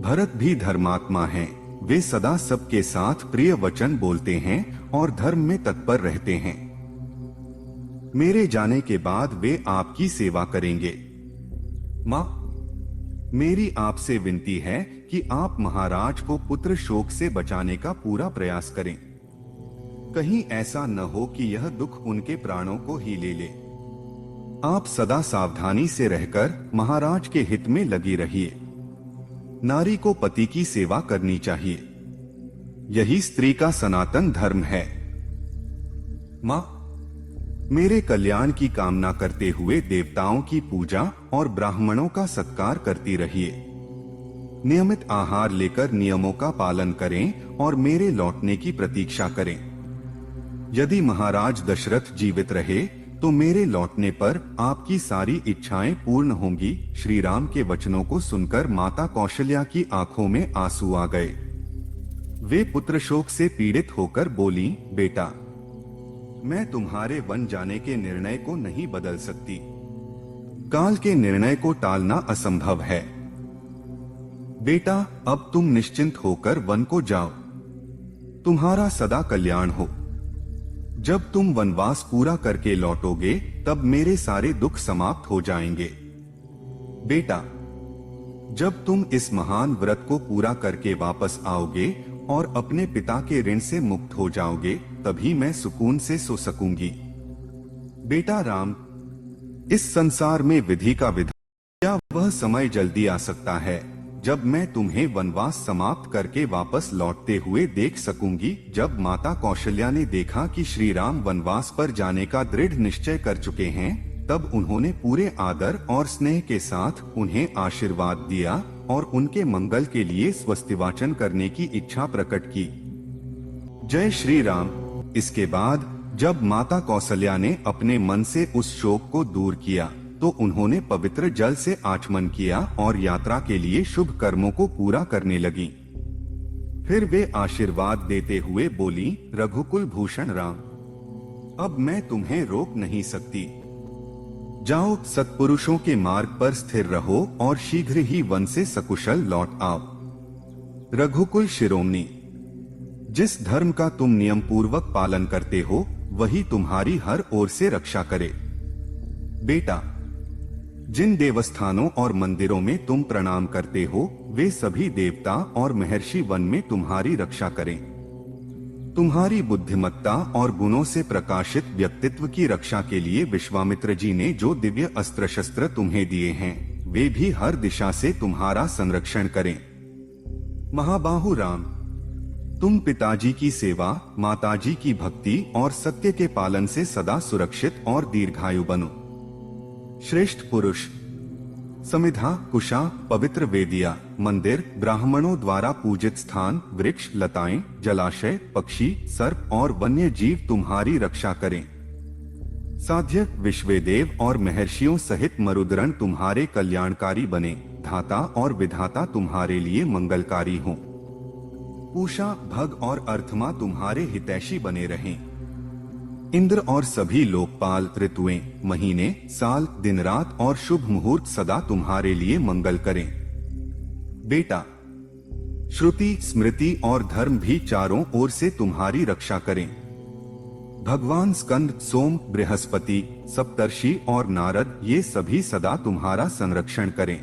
भरत भी धर्मात्मा हैं। वे सदा सबके साथ प्रिय वचन बोलते हैं और धर्म में तत्पर रहते हैं। मेरे जाने के बाद वे आपकी सेवा करेंगे। माँ, मेरी आपसे विनती है कि आप महाराज को पुत्र शोक से बचाने का पूरा प्रयास करें। कहीं ऐसा न हो कि यह दुख उनके प्राणों को ही ले ले। आप सदा सावधानी से रहकर महाराज के हित में लगी रहिए। नारी को पति की सेवा करनी चाहिए। यही स्त्री का सनातन धर्म है। माँ, मेरे कल्याण की कामना करते हुए देवताओं की पूजा और ब्राह्मणों का सत्कार करती रहिए। नियमित आहार लेकर नियमों का पालन करें और मेरे लौटने की प्रतीक्षा करें। यदि महाराज दशरथ जीवित रहे तो मेरे लौटने पर आपकी सारी इच्छाएं पूर्ण होंगी। श्री राम के वचनों को सुनकर माता कौशल्या की आंखों में आंसू आ गए। वे पुत्र शोक से पीड़ित होकर बोली, बेटा, मैं तुम्हारे वन जाने के निर्णय को नहीं बदल सकती। काल के निर्णय को टालना असंभव है। बेटा, अब तुम निश्चिंत होकर वन को जाओ। तुम्हारा सदा कल्याण हो। जब तुम वनवास पूरा करके लौटोगे तब मेरे सारे दुख समाप्त हो जाएंगे। बेटा, जब तुम इस महान व्रत को पूरा करके वापस आओगे और अपने पिता के ऋण से मुक्त हो जाओगे, तभी मैं सुकून से सो सकूंगी। बेटा राम, इस संसार में विधि का विधान या वह समय जल्दी आ सकता है जब मैं तुम्हें वनवास समाप्त करके वापस लौटते हुए देख सकूंगी। जब माता कौशल्या ने देखा कि श्री राम वनवास पर जाने का दृढ़ निश्चय कर चुके हैं, तब उन्होंने पूरे आदर और स्नेह के साथ उन्हें आशीर्वाद दिया और उनके मंगल के लिए स्वस्तिवाचन करने की इच्छा प्रकट की। जय श्री राम। इसके बाद जब माता कौसल्या ने अपने मन से उस शोक को दूर किया तो उन्होंने पवित्र जल से आचमन किया और यात्रा के लिए शुभ कर्मों को पूरा करने लगी। फिर वे आशीर्वाद देते हुए बोली, रघुकुल भूषण राम, अब मैं तुम्हें रोक नहीं सकती। जाओ, सत्पुरुषों के मार्ग पर स्थिर रहो और शीघ्र ही वन से सकुशल लौट आओ। रघुकुल शिरोमणि, जिस धर्म का तुम नियम पूर्वक पालन करते हो वही तुम्हारी हर ओर से रक्षा करे। बेटा, जिन देवस्थानों और मंदिरों में तुम प्रणाम करते हो वे सभी देवता और महर्षि वन में तुम्हारी रक्षा करें। तुम्हारी बुद्धिमत्ता और गुणों से प्रकाशित व्यक्तित्व की रक्षा के लिए विश्वामित्र जी ने जो दिव्य अस्त्र शस्त्र तुम्हें दिए हैं वे भी हर दिशा से तुम्हारा संरक्षण करें। महाबाहु राम, तुम पिताजी की सेवा, माताजी की भक्ति और सत्य के पालन से सदा सुरक्षित और दीर्घायु बनो। श्रेष्ठ पुरुष, समिधा, कुशा, पवित्र वेदिया, मंदिर, ब्राह्मणों द्वारा पूजित स्थान, वृक्ष, लताएं, जलाशय, पक्षी, सर्प और वन्य जीव तुम्हारी रक्षा करें। साध्य, विश्वेदेव और महर्षियों सहित मरुदगण तुम्हारे कल्याणकारी बने। धाता और विधाता तुम्हारे लिए मंगलकारी हों। पूषा, भग और अर्थमा तुम्हारे हितैषी बने रहें। इंद्र और सभी लोकपाल, ऋतुएं, महीने, साल, दिन रात और शुभ मुहूर्त सदा तुम्हारे लिए मंगल करें। बेटा, श्रुति, स्मृति और धर्म भी चारों ओर से तुम्हारी रक्षा करें। भगवान स्कंद, सोम, बृहस्पति, सप्तर्षि और नारद ये सभी सदा तुम्हारा संरक्षण करें।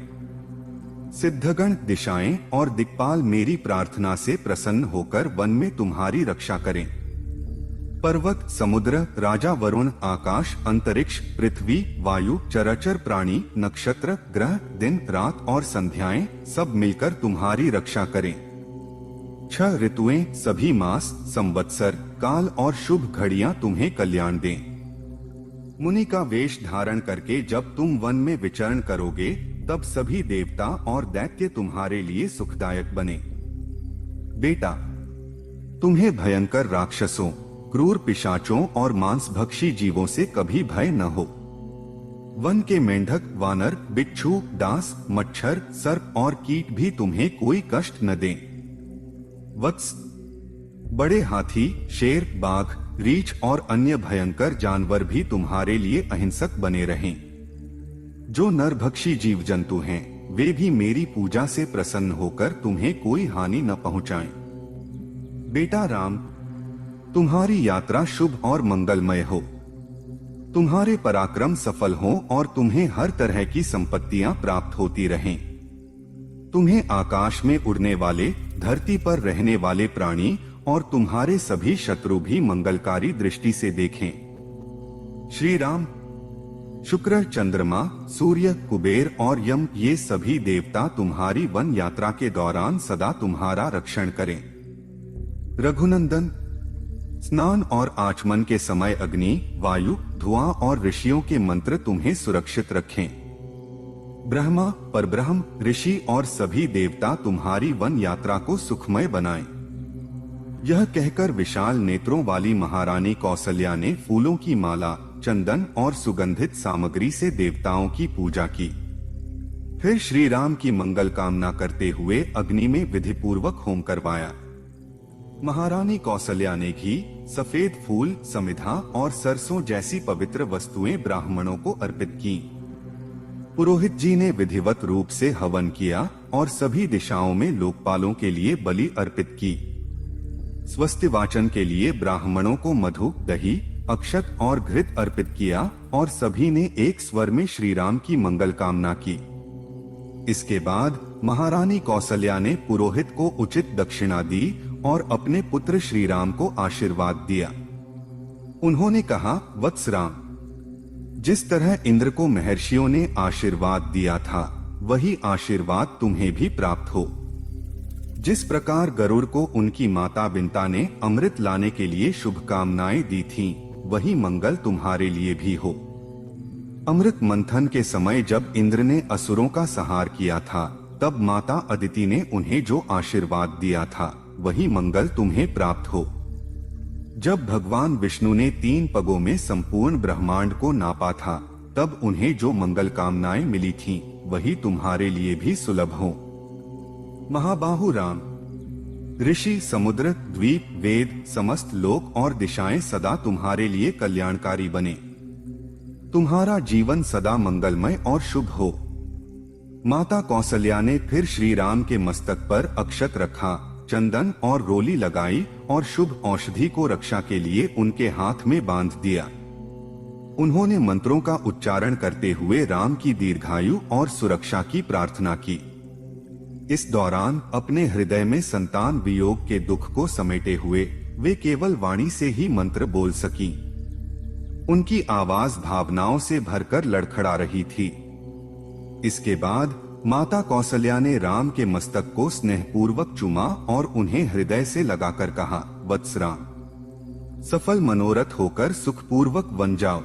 सिद्धगण, दिशाएं और दिक्पाल मेरी प्रार्थना से प्रसन्न होकर वन में तुम्हारी रक्षा करें। पर्वत, समुद्र, राजा वरुण, आकाश, अंतरिक्ष, पृथ्वी, वायु, चराचर प्राणी, नक्षत्र, ग्रह, दिन रात और संध्याएं सब मिलकर तुम्हारी रक्षा करें। 6 ऋतुएं, सभी मास, संवत्सर, काल और शुभ घड़ियां तुम्हें कल्याण दें। मुनि का वेश धारण करके जब तुम वन में विचरण करोगे तब सभी देवता और दैत्य तुम्हारे लिए सुखदायक बने। बेटा, तुम्हें भयंकर राक्षसों, क्रूर पिशाचों और मांसभक्षी जीवों से कभी भय न हो। वन के मेंढक, वानर, बिच्छू, डांस, मच्छर, सर्प और कीट भी तुम्हें कोई कष्ट न दें। वत्स, बड़े हाथी, शेर, बाघ, रीछ और अन्य भयंकर जानवर भी तुम्हारे लिए अहिंसक बने रहें। जो नरभक्षी जीव जंतु हैं वे भी मेरी पूजा से प्रसन्न होकर तुम्हें कोई हानि न पहुंचाएं। बेटा राम, तुम्हारी यात्रा शुभ और मंगलमय हो। तुम्हारे पराक्रम सफल हो और तुम्हें हर तरह की संपत्तियां प्राप्त होती रहें। तुम्हें आकाश में उड़ने वाले, धरती पर रहने वाले प्राणी और तुम्हारे सभी शत्रु भी मंगलकारी दृष्टि से देखें। श्री राम, शुक्र, चंद्रमा, सूर्य, कुबेर और यम ये सभी देवता तुम्हारी वन यात्रा के दौरान सदा तुम्हारा रक्षण करें। रघुनंदन, स्नान और आचमन के समय अग्नि, वायु, धुआं और ऋषियों के मंत्र तुम्हें सुरक्षित रखें। ब्रह्मा, परब्रह्म, ऋषि और सभी देवता तुम्हारी वन यात्रा को सुखमय बनाएं। यह कहकर विशाल नेत्रों वाली महारानी कौसल्या ने फूलों की माला, चंदन और सुगंधित सामग्री से देवताओं की पूजा की। फिर श्री राम की मंगल कामना करते हुए अग्नि में विधिपूर्वक होम करवाया। महारानी कौसल्या ने घी, सफेद फूल, समिधा और सरसों जैसी पवित्र वस्तुएं ब्राह्मणों को अर्पित की। पुरोहित जी ने विधिवत रूप से हवन किया और सभी दिशाओं में लोकपालों के लिए बलि अर्पित की। स्वस्तिवाचन के लिए ब्राह्मणों को मधु, दही, अक्षत और घृत अर्पित किया और सभी ने एक स्वर में श्री राम की मंगल कामना की। इसके बाद महारानी कौसल्या ने पुरोहित को उचित दक्षिणा दी और अपने पुत्र श्री राम को आशीर्वाद दिया। उन्होंने कहा, वत्स राम, जिस तरह इंद्र को महर्षियों ने आशीर्वाद दिया था वही आशीर्वाद तुम्हें भी प्राप्त हो। जिस प्रकार गरुड़ को उनकी माता बिंता ने अमृत लाने के लिए शुभकामनाएं दी थीं, वही मंगल तुम्हारे लिए भी हो। अमृत मंथन के समय जब इंद्र ने असुरों का संहार किया था, तब माता अदिति ने उन्हें जो आशीर्वाद दिया था वही मंगल तुम्हें प्राप्त हो। जब भगवान विष्णु ने 3 पगों में संपूर्ण ब्रह्मांड को नापा था, तब उन्हें जो मंगल कामनाएं मिली थीं, वही तुम्हारे लिए भी सुलभ हो। महाबाहु राम, ऋषि, समुद्र, द्वीप, वेद, समस्त लोक और दिशाएं सदा तुम्हारे लिए कल्याणकारी बने। तुम्हारा जीवन सदा मंगलमय और शुभ हो। माता कौसल्या ने फिर श्री राम के मस्तक पर अक्षत रखा, चंदन और रोली लगाई और शुभ औषधि को रक्षा के लिए उनके हाथ में बांध दिया। उन्होंने मंत्रों का उच्चारण करते हुए राम की दीर्घायु और सुरक्षा की प्रार्थना की। इस दौरान अपने हृदय में संतान वियोग के दुख को समेटे हुए वे केवल वाणी से ही मंत्र बोल सकी। उनकी आवाज भावनाओं से भरकर लड़खड़ा रही थी। इसके बाद माता कौसल्या ने राम के मस्तक को स्नेहपूर्वक चूमा और उन्हें हृदय से लगाकर कहा, वत्स राम, सफल मनोरथ होकर सुखपूर्वक वन जाओ।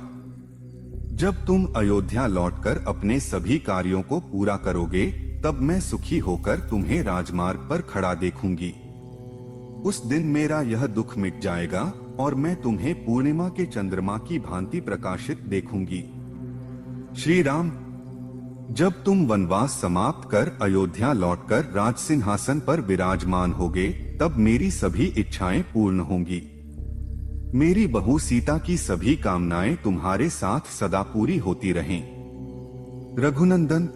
जब तुम अयोध्या लौटकर अपने सभी कार्यों को पूरा करोगे, तब मैं सुखी होकर तुम्हें राजमार्ग पर खड़ा देखूंगी। उस दिन मेरा यह दुख मिट जाएगा और मैं तुम्हें पूर्णिमा के चंद्रमा की भांति प्रकाशित देखूंगी। श्री राम, जब तुम वनवास समाप्त कर अयोध्या लौटकर राज सिंहासन पर विराजमान होगे, तब मेरी सभी इच्छाएं पूर्ण होंगी। मेरी बहू सीता की सभी कामनाएं तुम्हारे साथ सदा पूरी होती रहें। रघुनंदन,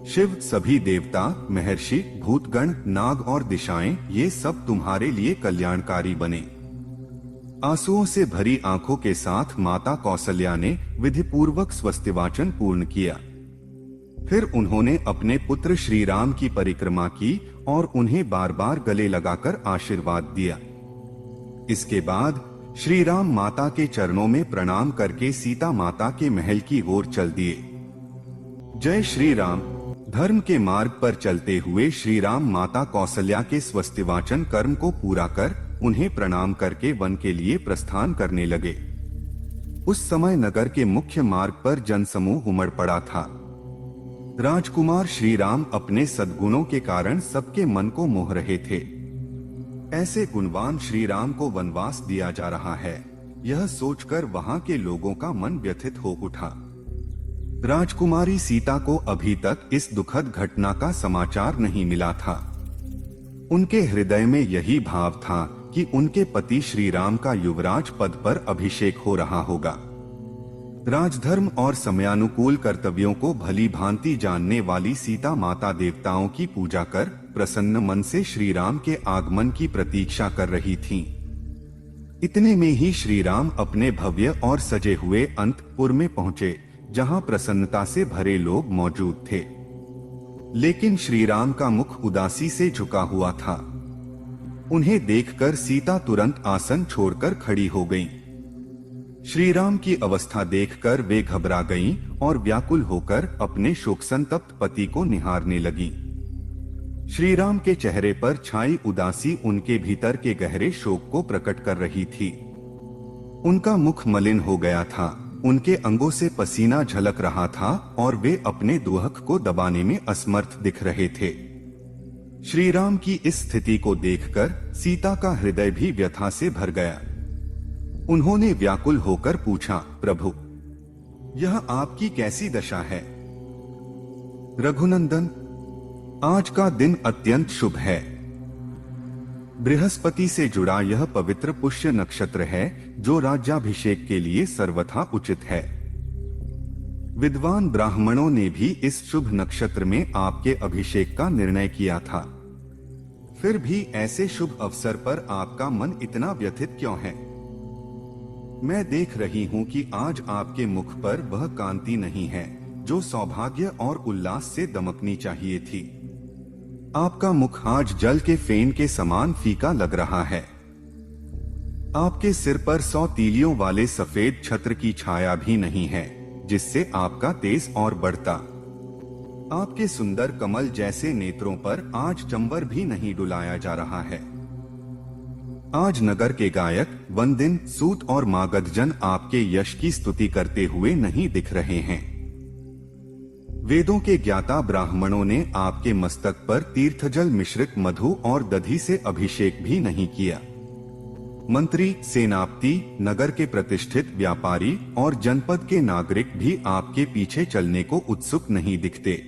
शिव, सभी देवता, महर्षि, भूतगण, नाग और दिशाएं, ये सब तुम्हारे लिए कल्याणकारी बने। आंसुओं से भरी आंखों के साथ माता कौसल्या ने विधिपूर्वक स्वस्तिवाचन पूर्ण किया। फिर उन्होंने अपने पुत्र श्री राम की परिक्रमा की और उन्हें बार बार गले लगाकर आशीर्वाद दिया। इसके बाद श्री राम माता के चरणों में प्रणाम करके सीता माता के महल की ओर चल दिए। जय श्री राम। धर्म के मार्ग पर चलते हुए श्री राम माता कौसल्या के स्वस्तिवाचन कर्म को पूरा कर उन्हें प्रणाम करके वन के लिए प्रस्थान करने लगे। उस समय नगर के मुख्य मार्ग पर जनसमूह उमड़ पड़ा था। राजकुमार श्री राम अपने सद्गुणों के कारण सबके मन को मोह रहे थे। ऐसे गुणवान श्री राम को वनवास दिया जा रहा है, यह सोचकर वहां के लोगों का मन व्यथित हो उठा। राजकुमारी सीता को अभी तक इस दुखद घटना का समाचार नहीं मिला था। उनके हृदय में यही भाव था कि उनके पति श्री राम का युवराज पद पर अभिषेक हो रहा होगा। राजधर्म और समयानुकूल कर्तव्यों को भली भांति जानने वाली सीता माता देवताओं की पूजा कर प्रसन्न मन से श्री राम के आगमन की प्रतीक्षा कर रही थीं। इतने में ही श्री राम अपने भव्य और सजे हुए अंतपुर में पहुंचे, जहां प्रसन्नता से भरे लोग मौजूद थे। लेकिन श्री राम का मुख उदासी से झुका हुआ था। उन्हें देखकर सीता तुरंत आसन छोड़कर खड़ी हो गईं। श्री राम की अवस्था देखकर वे घबरा गईं और व्याकुल होकर अपने शोक संतप्त पति को निहारने लगीं। श्री राम के चेहरे पर छाई उदासी उनके भीतर के गहरे शोक को प्रकट कर रही थी। उनका मुख मलिन हो गया था, उनके अंगों से पसीना झलक रहा था और वे अपने दुहक को दबाने में असमर्थ दिख रहे थे। श्री राम की इस स्थिति को देखकर सीता का हृदय भी व्यथा से भर गया। उन्होंने व्याकुल होकर पूछा, प्रभु, यह आपकी कैसी दशा है? रघुनंदन, आज का दिन अत्यंत शुभ है। बृहस्पति से जुड़ा यह पवित्र पुष्य नक्षत्र है, जो राज्याभिषेक के लिए सर्वथा उचित है। विद्वान ब्राह्मणों ने भी इस शुभ नक्षत्र में आपके अभिषेक का निर्णय किया था। फिर भी ऐसे शुभ अवसर पर आपका मन इतना व्यथित क्यों है? मैं देख रही हूं कि आज आपके मुख पर वह कांति नहीं है जो सौभाग्य और उल्लास से दमकनी चाहिए थी। आपका मुख आज जल के फेन के समान फीका लग रहा है। आपके सिर पर 100 तीलियों वाले सफेद छत्र की छाया भी नहीं है, जिससे आपका तेज और बढ़ता। आपके सुंदर कमल जैसे नेत्रों पर आज चंबर भी नहीं डुलाया जा रहा है। आज नगर के गायक वंदिन, सूत और मागधजन आपके यश की स्तुति करते हुए नहीं दिख रहे हैं। वेदों के ज्ञाता ब्राह्मणों ने आपके मस्तक पर तीर्थजल मिश्रित मधु और दधि से अभिषेक भी नहीं किया। मंत्री, सेनापति, नगर के प्रतिष्ठित व्यापारी और जनपद के नागरिक भी आपके पीछे चलने को उत्सुक नहीं दिखते।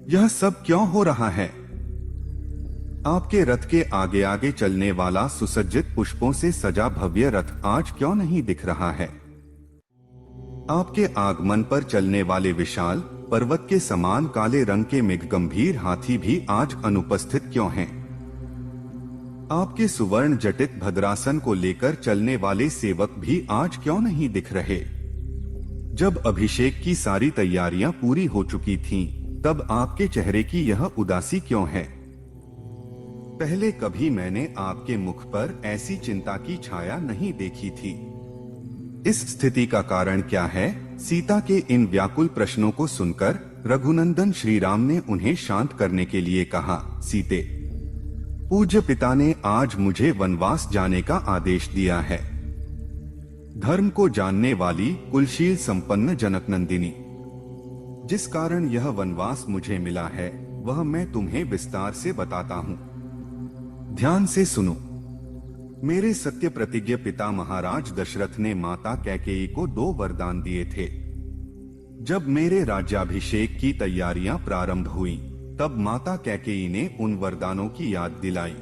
यह सब क्यों हो रहा है? आपके रथ के आगे आगे चलने वाला सुसज्जित पुष्पों से सजा भव्य रथ आज क्यों नहीं दिख रहा है? आपके आगमन पर चलने वाले विशाल पर्वत के समान काले रंग के मेघगंभीर हाथी भी आज अनुपस्थित क्यों हैं? आपके सुवर्ण जटित भद्रासन को लेकर चलने वाले सेवक भी आज क्यों नहीं दिख रहे? जब अभिषेक की सारी तैयारियां पूरी हो चुकी थीं, तब आपके चेहरे की यह उदासी क्यों है? पहले कभी मैंने आपके मुख पर ऐसी चिंता की छाया नहीं देखी थी। इस स्थिति का कारण क्या है? सीता के इन व्याकुल प्रश्नों को सुनकर रघुनंदन श्री राम ने उन्हें शांत करने के लिए कहा, सीते, पूज्य पिता ने आज मुझे वनवास जाने का आदेश दिया है। धर्म को जानने वाली कुलशील संपन्न जनक नंदिनी, जिस कारण यह वनवास मुझे मिला है वह मैं तुम्हें विस्तार से बताता हूँ। ध्यान से सुनो। मेरे सत्य प्रतिज्ञ पिता महाराज दशरथ ने माता कैकेयी को 2 वरदान दिए थे। जब मेरे राज्याभिषेक की तैयारियां प्रारंभ हुई, तब माता कैकेयी ने उन वरदानों की याद दिलाई।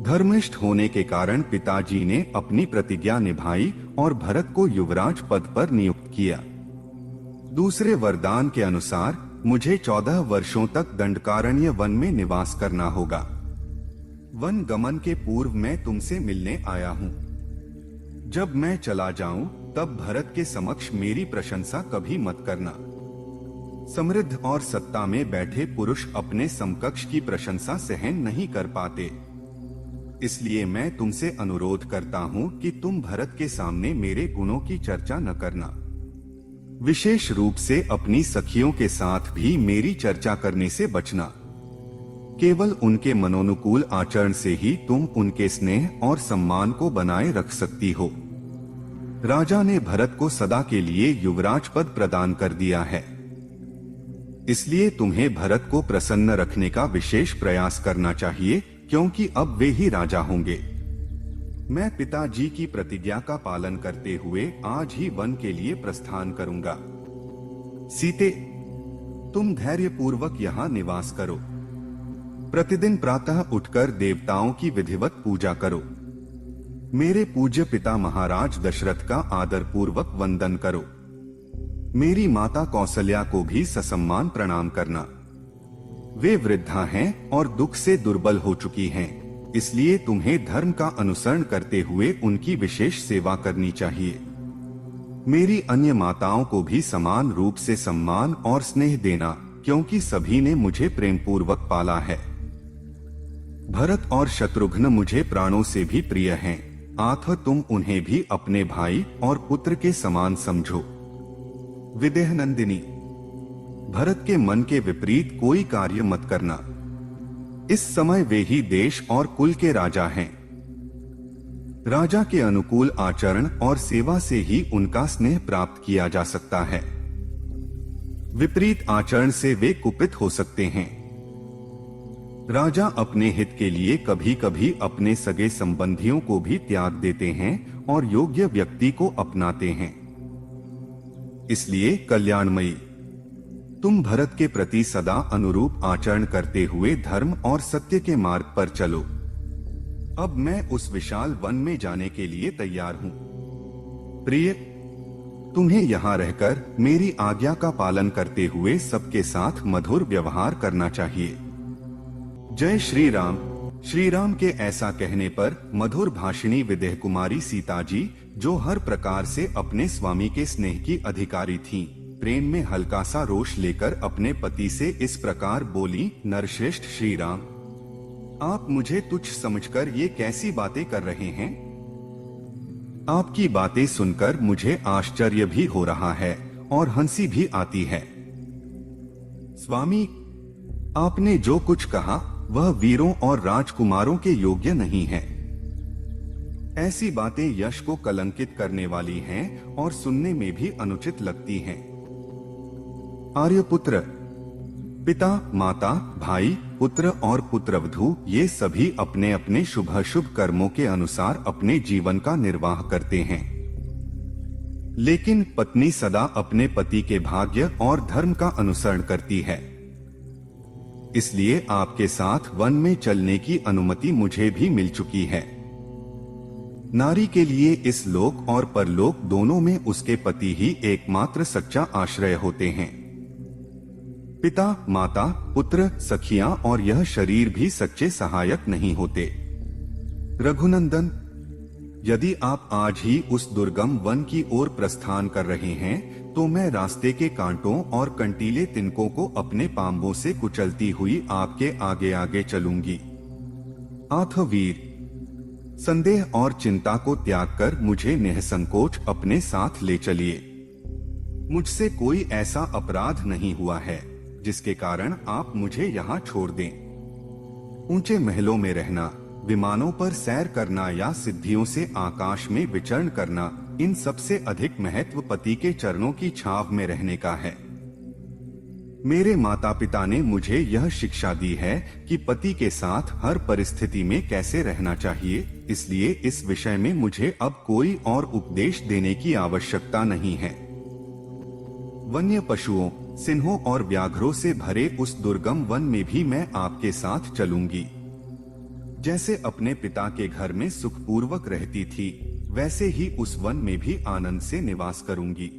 धर्मनिष्ठ होने के कारण पिताजी ने अपनी प्रतिज्ञा निभाई और भरत को युवराज पद पर नियुक्त किया। दूसरे वरदान के अनुसार मुझे 14 वर्षों तक दंडकारण्य वन में निवास करना होगा। वन गमन के पूर्व मैं तुमसे मिलने आया हूँ। जब मैं चला जाऊं, तब भरत के समक्ष मेरी प्रशंसा कभी मत करना। समृद्ध और सत्ता में बैठे पुरुष अपने समकक्ष की प्रशंसा सहन नहीं कर पाते। इसलिए मैं तुमसे अनुरोध करता हूँ कि तुम भरत के सामने मेरे गुणों की चर्चा न करना। विशेष रूप से अपनी सखियों के साथ भी मेरी चर्चा करने से बचना। केवल उनके मनोनुकूल आचरण से ही तुम उनके स्नेह और सम्मान को बनाए रख सकती हो। राजा ने भरत को सदा के लिए युवराज पद प्रदान कर दिया है। इसलिए तुम्हें भरत को प्रसन्न रखने का विशेष प्रयास करना चाहिए, क्योंकि अब वे ही राजा होंगे। मैं पिताजी की प्रतिज्ञा का पालन करते हुए आज ही वन के लिए प्रस्थान करूंगा। सीते, तुम धैर्यपूर्वक यहाँ निवास करो। प्रतिदिन प्रातः उठकर देवताओं की विधिवत पूजा करो। मेरे पूज्य पिता महाराज दशरथ का आदर पूर्वक वंदन करो। मेरी माता कौसल्या को भी ससम्मान प्रणाम करना। वे वृद्धा हैं और दुख से दुर्बल हो चुकी हैं, इसलिए तुम्हें धर्म का अनुसरण करते हुए उनकी विशेष सेवा करनी चाहिए। मेरी अन्य माताओं को भी समान रूप से सम्मान और स्नेह देना, क्योंकि सभी ने मुझे प्रेम पूर्वक पाला है। भरत और शत्रुघ्न मुझे प्राणों से भी प्रिय हैं, अतः तुम उन्हें भी अपने भाई और पुत्र के समान समझो। विदेह नंदिनी, भरत के मन के विपरीत कोई कार्य मत करना। इस समय वे ही देश और कुल के राजा हैं। राजा के अनुकूल आचरण और सेवा से ही उनका स्नेह प्राप्त किया जा सकता है। विपरीत आचरण से वे कुपित हो सकते हैं। राजा अपने हित के लिए कभी कभी अपने सगे संबंधियों को भी त्याग देते हैं और योग्य व्यक्ति को अपनाते हैं। इसलिए कल्याणमयी, तुम भरत के प्रति सदा अनुरूप आचरण करते हुए धर्म और सत्य के मार्ग पर चलो। अब मैं उस विशाल वन में जाने के लिए तैयार हूँ। प्रिय, तुम्हें यहाँ रहकर मेरी आज्ञा का पालन करते हुए सबके साथ मधुर व्यवहार करना चाहिए। जय श्री राम। श्री राम के ऐसा कहने पर मधुर भाषिणी विदेह कुमारी सीता जी, जो हर प्रकार से अपने स्वामी के स्नेह की अधिकारी थीं, प्रेम में हल्का सा रोष लेकर अपने पति से इस प्रकार बोली, नरश्रेष्ठ श्री राम, आप मुझे तुच्छ समझकर ये कैसी बातें कर रहे हैं? आपकी बातें सुनकर मुझे आश्चर्य भी हो रहा है और हंसी भी आती है। स्वामी, आपने जो कुछ कहा वह वीरों और राजकुमारों के योग्य नहीं है। ऐसी बातें यश को कलंकित करने वाली हैं और सुनने में भी अनुचित लगती हैं। आर्यपुत्र, पिता, माता, भाई, पुत्र और पुत्रवधू ये सभी अपने अपने शुभ कर्मों के अनुसार अपने जीवन का निर्वाह करते हैं, लेकिन पत्नी सदा अपने पति के भाग्य और धर्म का अनुसरण करती है। इसलिए आपके साथ वन में चलने की अनुमति मुझे भी मिल चुकी है। नारी के लिए इस लोक और परलोक दोनों में उसके पति ही एकमात्र सच्चा आश्रय होते हैं। पिता, माता, पुत्र, सखियां और यह शरीर भी सच्चे सहायक नहीं होते। रघुनंदन, यदि आप आज ही उस दुर्गम वन की ओर प्रस्थान कर रहे हैं, तो मैं रास्ते के कांटों और कंटीले तिनकों को अपने पांवों से कुचलती हुई आपके आगे आगे चलूंगी। आठ वीर, संदेह और चिंता को त्याग कर मुझे निःसंकोच अपने साथ ले चलिए। मुझसे कोई ऐसा अपराध नहीं हुआ है जिसके कारण आप मुझे यहाँ छोड़ दें। ऊंचे महलों में रहना, विमानों पर सैर करना या सिद्धियों से आकाश में विचरण करना, इन सबसे अधिक महत्व पति के चरणों की छाव में रहने का है। मेरे माता पिता ने मुझे यह शिक्षा दी है कि पति के साथ हर परिस्थिति में कैसे रहना चाहिए, इसलिए इस विषय में मुझे अब कोई और उपदेश देने की आवश्यकता नहीं है। वन्य पशुओं, सिंहों और व्याघ्रों से भरे उस दुर्गम वन में भी मैं आपके साथ चलूंगी। जैसे अपने पिता के घर में सुखपूर्वक रहती थी, वैसे ही उस वन में भी आनंद से निवास करूंगी।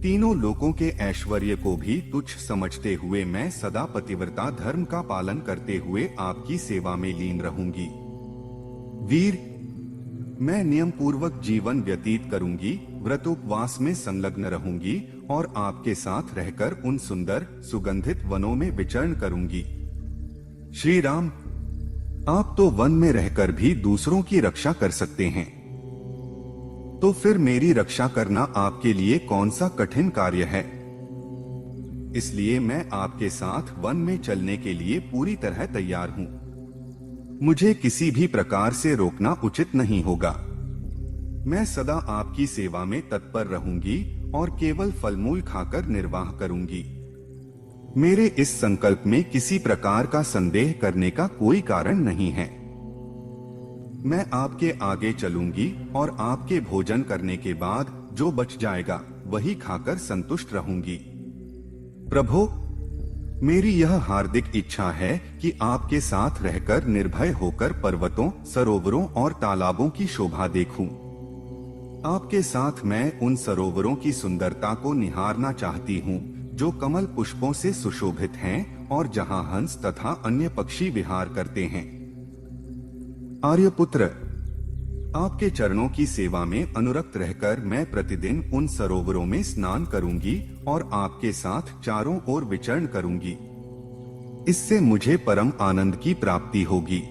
तीनों लोकों के ऐश्वर्य को भी तुच्छ समझते हुए मैं सदा पतिव्रता धर्म का पालन करते हुए आपकी सेवा में लीन रहूंगी। वीर, मैं नियम पूर्वक जीवन व्यतीत करूंगी, व्रतोपवास में संलग्न रहूंगी और आपके साथ रहकर उन सुंदर सुगंधित वनों में विचरण करूंगी। श्री राम, आप तो वन में रहकर भी दूसरों की रक्षा कर सकते हैं, तो फिर मेरी रक्षा करना आपके लिए कौन सा कठिन कार्य है। इसलिए मैं आपके साथ वन में चलने के लिए पूरी तरह तैयार हूँ। मुझे किसी भी प्रकार से रोकना उचित नहीं होगा। मैं सदा आपकी सेवा में तत्पर रहूंगी और केवल फलमूल खाकर निर्वाह करूंगी। मेरे इस संकल्प में किसी प्रकार का संदेह करने का कोई कारण नहीं है। मैं आपके आगे चलूंगी और आपके भोजन करने के बाद जो बच जाएगा वही खाकर संतुष्ट रहूंगी। प्रभु, मेरी यह हार्दिक इच्छा है कि आपके साथ रहकर निर्भय होकर पर्वतों, सरोवरों और तालाबों की शोभा देखूं। आपके साथ मैं उन सरोवरों की सुंदरता को निहारना चाहती हूँ जो कमल पुष्पों से सुशोभित हैं और जहाँ हंस तथा अन्य पक्षी विहार करते हैं। आर्यपुत्र, आपके चरणों की सेवा में अनुरक्त रहकर मैं प्रतिदिन उन सरोवरों में स्नान करूंगी और आपके साथ चारों ओर विचरण करूंगी। इससे मुझे परम आनंद की प्राप्ति होगी।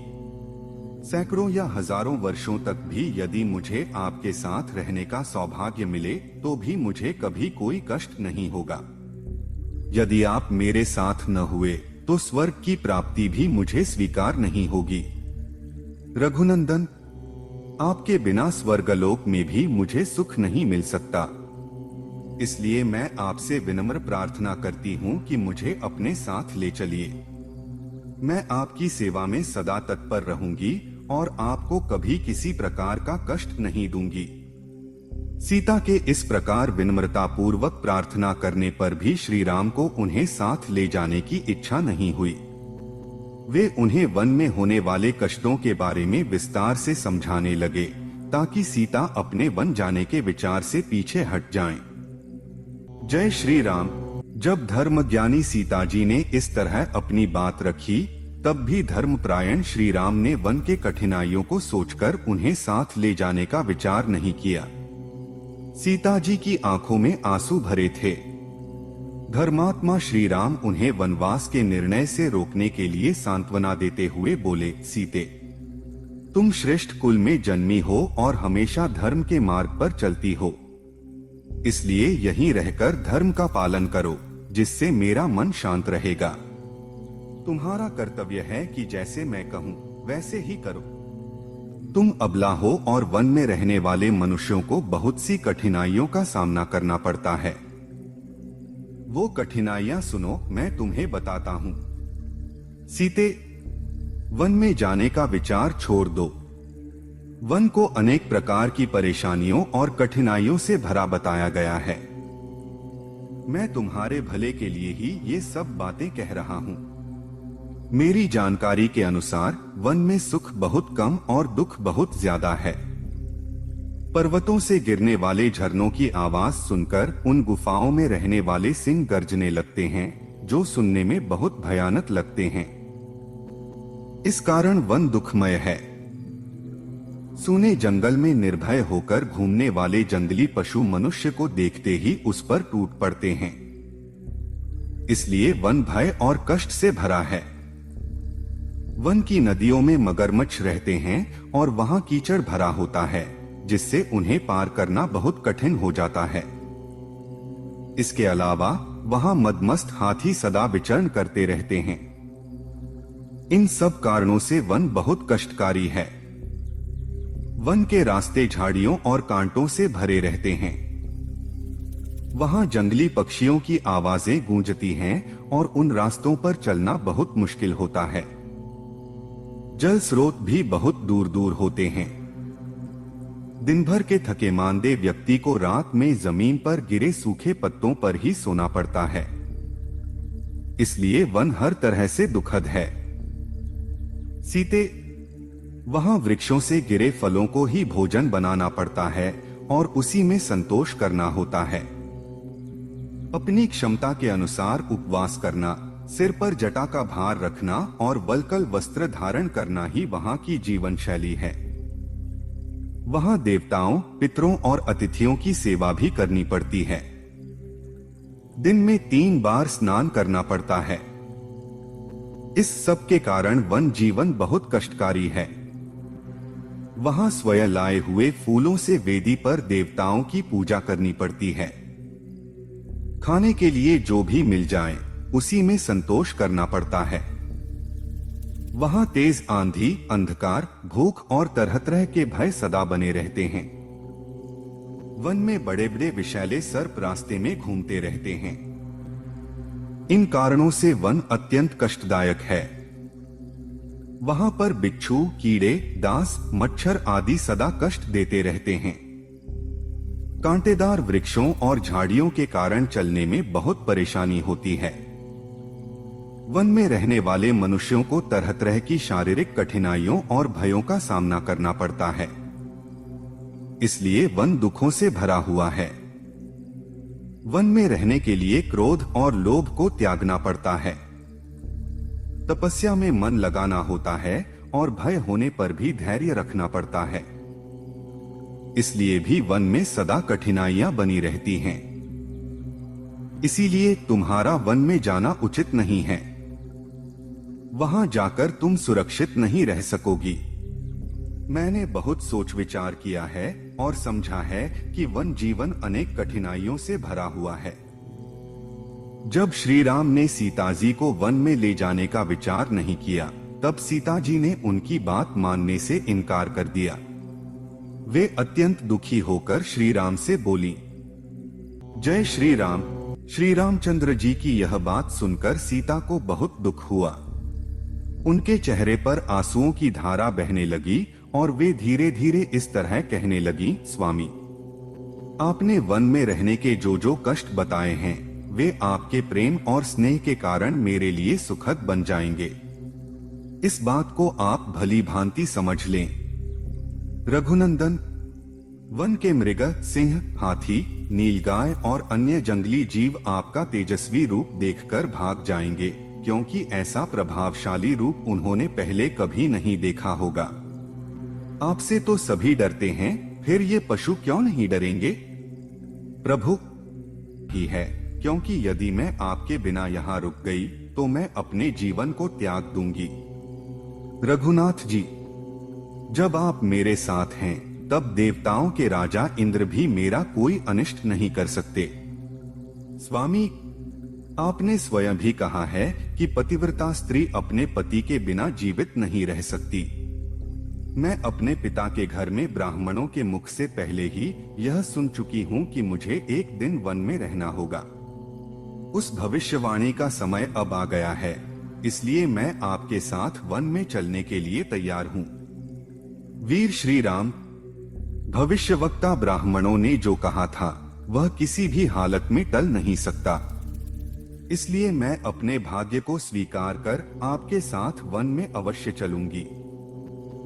सैकड़ों या हजारों वर्षों तक भी यदि मुझे आपके साथ रहने का सौभाग्य मिले तो भी मुझे कभी कोई कष्ट नहीं होगा। यदि आप मेरे साथ न हुए तो स्वर्ग की प्राप्ति भी मुझे स्वीकार नहीं होगी। रघुनंदन, आपके बिना स्वर्गलोक में भी मुझे सुख नहीं मिल सकता। इसलिए मैं आपसे विनम्र प्रार्थना करती हूँ कि मुझे अपने साथ ले चलिए। मैं आपकी सेवा में सदा तत्पर रहूंगी और आपको कभी किसी प्रकार का कष्ट नहीं दूंगी। सीता के इस प्रकार विनम्रता पूर्वक प्रार्थना करने पर भी श्री राम को उन्हें साथ ले जाने की इच्छा नहीं हुई। वे उन्हें वन में होने वाले कष्टों के बारे में विस्तार से समझाने लगे ताकि सीता अपने वन जाने के विचार से पीछे हट जाएं। जय श्री राम। जब धर्मज्ञानी सीता जी ने इस तरह अपनी बात रखी, तब भी धर्मपरायण श्री राम ने वन के कठिनाइयों को सोचकर उन्हें साथ ले जाने का विचार नहीं किया। सीता जी की आंखों में आंसू भरे थे। धर्मात्मा श्री राम उन्हें वनवास के निर्णय से रोकने के लिए सांत्वना देते हुए बोले, सीते, तुम श्रेष्ठ कुल में जन्मी हो और हमेशा धर्म के मार्ग पर चलती हो। इसलिए यहीं रहकर धर्म का पालन करो, जिससे मेरा मन शांत रहेगा। तुम्हारा कर्तव्य है कि जैसे मैं कहूँ वैसे ही करो। तुम अबला हो और वन में रहने वाले मनुष्यों को बहुत सी कठिनाइयों का सामना करना पड़ता है। वो कठिनाइयां सुनो, मैं तुम्हें बताता हूँ। सीते, वन में जाने का विचार छोड़ दो। वन को अनेक प्रकार की परेशानियों और कठिनाइयों से भरा बताया गया है। मैं तुम्हारे भले के लिए ही ये सब बातें कह रहा हूँ। मेरी जानकारी के अनुसार वन में सुख बहुत कम और दुख बहुत ज्यादा है। पर्वतों से गिरने वाले झरनों की आवाज सुनकर उन गुफाओं में रहने वाले सिंह गर्जने लगते हैं, जो सुनने में बहुत भयानक लगते हैं। इस कारण वन दुखमय है। सूने जंगल में निर्भय होकर घूमने वाले जंगली पशु मनुष्य को देखते ही उस पर टूट पड़ते हैं। इसलिए वन भय और कष्ट से भरा है। वन की नदियों में मगरमच्छ रहते हैं और वहां कीचड़ भरा होता है, जिससे उन्हें पार करना बहुत कठिन हो जाता है। इसके अलावा वहां मदमस्त हाथी सदा विचरण करते रहते हैं। इन सब कारणों से वन बहुत कष्टकारी है। वन के रास्ते झाड़ियों और कांटों से भरे रहते हैं। वहां जंगली पक्षियों की आवाजें गूंजती हैं और उन रास्तों पर चलना बहुत मुश्किल होता है। जल स्रोत भी बहुत दूर दूर होते हैं। दिन भर के थके मांदे व्यक्ति को रात में जमीन पर गिरे सूखे पत्तों पर ही सोना पड़ता है। इसलिए वन हर तरह से दुखद है। सीते, वहां वृक्षों से गिरे फलों को ही भोजन बनाना पड़ता है और उसी में संतोष करना होता है। अपनी क्षमता के अनुसार उपवास करना, सिर पर जटा का भार रखना और वल्कल वस्त्र धारण करना ही वहां की जीवन शैली है। वहां देवताओं, पितरों और अतिथियों की सेवा भी करनी पड़ती है। दिन में 3 बार स्नान करना पड़ता है। इस सब के कारण वन जीवन बहुत कष्टकारी है। वहां स्वयं लाए हुए फूलों से वेदी पर देवताओं की पूजा करनी पड़ती है। खाने के लिए जो भी मिल जाए उसी में संतोष करना पड़ता है। वहां तेज आंधी, अंधकार, भूख और तरह तरह के भय सदा बने रहते हैं। वन में बड़े बड़े विषैले सर्प रास्ते में घूमते रहते हैं। इन कारणों से वन अत्यंत कष्टदायक है। वहां पर बिच्छू, कीड़े, डांस, मच्छर आदि सदा कष्ट देते रहते हैं। कांटेदार वृक्षों और झाड़ियों के कारण चलने में बहुत परेशानी होती है। वन में रहने वाले मनुष्यों को तरह तरह की शारीरिक कठिनाइयों और भयों का सामना करना पड़ता है। इसलिए वन दुखों से भरा हुआ है। वन में रहने के लिए क्रोध और लोभ को त्यागना पड़ता है। तपस्या में मन लगाना होता है और भय होने पर भी धैर्य रखना पड़ता है। इसलिए भी वन में सदा कठिनाइयां बनी रहती हैं। इसीलिए तुम्हारा वन में जाना उचित नहीं है। वहां जाकर तुम सुरक्षित नहीं रह सकोगी। मैंने बहुत सोच विचार किया है और समझा है कि वन जीवन अनेक कठिनाइयों से भरा हुआ है। जब श्री राम ने सीता जी को वन में ले जाने का विचार नहीं किया, तब सीता जी ने उनकी बात मानने से इनकार कर दिया। वे अत्यंत दुखी होकर श्री राम से बोली, जय श्री राम। श्री रामचंद्र जी की यह बात सुनकर सीता को बहुत दुख हुआ। उनके चेहरे पर आंसुओं की धारा बहने लगी और वे धीरे धीरे इस तरह कहने लगी, स्वामी, आपने वन में रहने के जो जो कष्ट बताए हैं, वे आपके प्रेम और स्नेह के कारण मेरे लिए सुखद बन जाएंगे। इस बात को आप भली भांति समझ लें। रघुनंदन, वन के मृग, सिंह, हाथी, नीलगाय और अन्य जंगली जीव आपका तेजस्वी रूप देखकर भाग जाएंगे, क्योंकि ऐसा प्रभावशाली रूप उन्होंने पहले कभी नहीं देखा होगा। आपसे तो सभी डरते हैं, फिर ये पशु क्यों नहीं डरेंगे? प्रभु ही है, क्योंकि यदि मैं आपके बिना यहाँ रुक गई तो मैं अपने जीवन को त्याग दूंगी। रघुनाथ जी, जब आप मेरे साथ हैं, तब देवताओं के राजा इंद्र भी मेरा कोई अनिष्ट नहीं कर सकते। स्वामी, आपने स्वयं भी कहा है कि पतिव्रता स्त्री अपने पति के बिना जीवित नहीं रह सकती। मैं अपने पिता के घर में ब्राह्मणों के मुख से पहले ही यह सुन चुकी हूँ कि मुझे एक दिन वन में रहना होगा। उस भविष्यवाणी का समय अब आ गया है, इसलिए मैं आपके साथ वन में चलने के लिए तैयार हूँ। वीर श्री राम, भविष्यवक्ता ब्राह्मणों ने जो कहा था वह किसी भी हालत में टल नहीं सकता, इसलिए मैं अपने भाग्य को स्वीकार कर आपके साथ वन में अवश्य चलूंगी।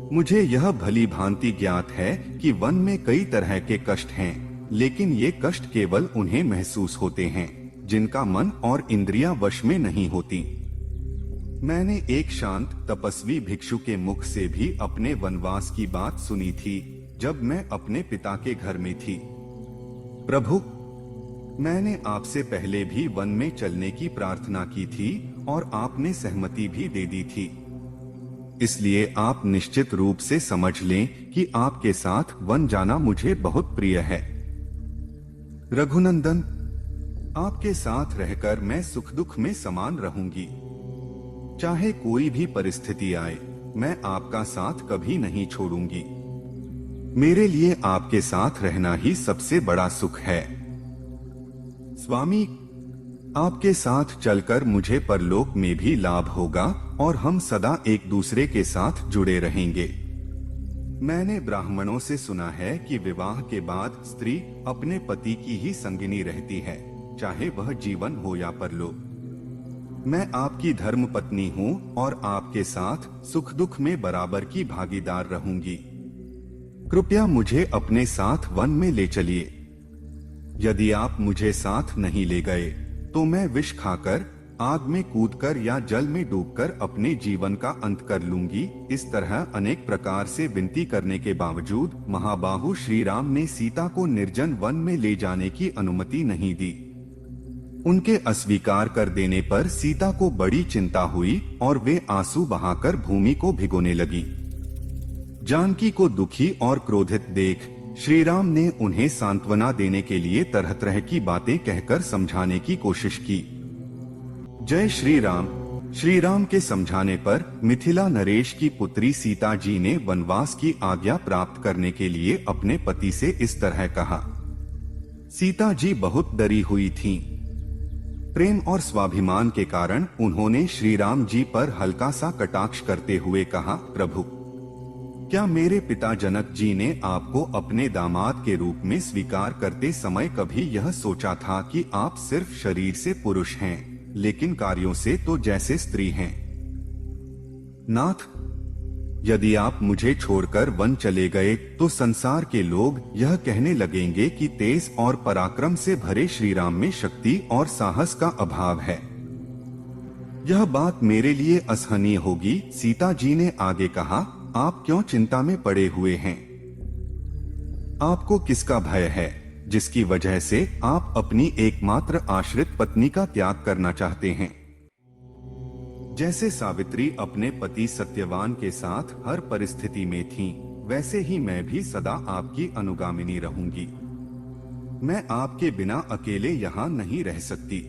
मुझे यह भली भांति ज्ञात है कि वन में कई तरह के कष्ट हैं, लेकिन ये कष्ट केवल उन्हें महसूस होते हैं जिनका मन और इंद्रियां वश में नहीं होती। मैंने एक शांत तपस्वी भिक्षु के मुख से भी अपने वनवास की बात सुनी थी जब मैं अपने पिता के घर में थी। प्रभु, मैंने आपसे पहले भी वन में चलने की प्रार्थना की थी और आपने सहमति भी दे दी थी, इसलिए आप निश्चित रूप से समझ लें कि आपके साथ वन जाना मुझे बहुत प्रिय है। रघुनंदन, आपके साथ रहकर मैं सुख दुख में समान रहूंगी। चाहे कोई भी परिस्थिति आए, मैं आपका साथ कभी नहीं छोड़ूंगी। मेरे लिए आपके साथ रहना ही सबसे बड़ा सुख है। स्वामी, आपके साथ चलकर मुझे परलोक में भी लाभ होगा और हम सदा एक दूसरे के साथ जुड़े रहेंगे। मैंने ब्राह्मणों से सुना है कि विवाह के बाद स्त्री अपने पति की ही संगिनी रहती है, चाहे वह जीवन हो या परलोक। मैं आपकी धर्म पत्नी हूँ और आपके साथ सुख दुख में बराबर की भागीदार रहूंगी। कृपया मुझे अपने साथ वन में ले चलिए। यदि आप मुझे साथ नहीं ले गए तो मैं विष खाकर, आग में कूदकर या जल में डूबकर अपने जीवन का अंत कर लूंगी। इस तरह अनेक प्रकार से विनती करने के बावजूद महाबाहु श्री राम ने सीता को निर्जन वन में ले जाने की अनुमति नहीं दी। उनके अस्वीकार कर देने पर सीता को बड़ी चिंता हुई और वे आंसू बहाकर भूमि को भिगोने लगी। जानकी को दुखी और क्रोधित देख श्री राम ने उन्हें सांत्वना देने के लिए तरह तरह की बातें कहकर समझाने की कोशिश की। जय श्री राम। श्री राम के समझाने पर मिथिला नरेश की पुत्री सीता जी ने वनवास की आज्ञा प्राप्त करने के लिए अपने पति से इस तरह कहा। सीता जी बहुत डरी हुई थीं। प्रेम और स्वाभिमान के कारण उन्होंने श्री राम जी पर हल्का सा कटाक्ष करते हुए कहा, प्रभु, क्या मेरे पिता जनक जी ने आपको अपने दामाद के रूप में स्वीकार करते समय कभी यह सोचा था कि आप सिर्फ शरीर से पुरुष हैं, लेकिन कार्यों से तो जैसे स्त्री हैं? नाथ, यदि आप मुझे छोड़कर वन चले गए तो संसार के लोग यह कहने लगेंगे कि तेज और पराक्रम से भरे श्री राम में शक्ति और साहस का अभाव है। यह बात मेरे लिए असहनीय होगी। सीता जी ने आगे कहा, आप क्यों चिंता में पड़े हुए हैं? आपको किसका भय है जिसकी वजह से आप अपनी एकमात्र आश्रित पत्नी का त्याग करना चाहते हैं? जैसे सावित्री अपने पति सत्यवान के साथ हर परिस्थिति में थीं, वैसे ही मैं भी सदा आपकी अनुगामिनी रहूंगी। मैं आपके बिना अकेले यहाँ नहीं रह सकती।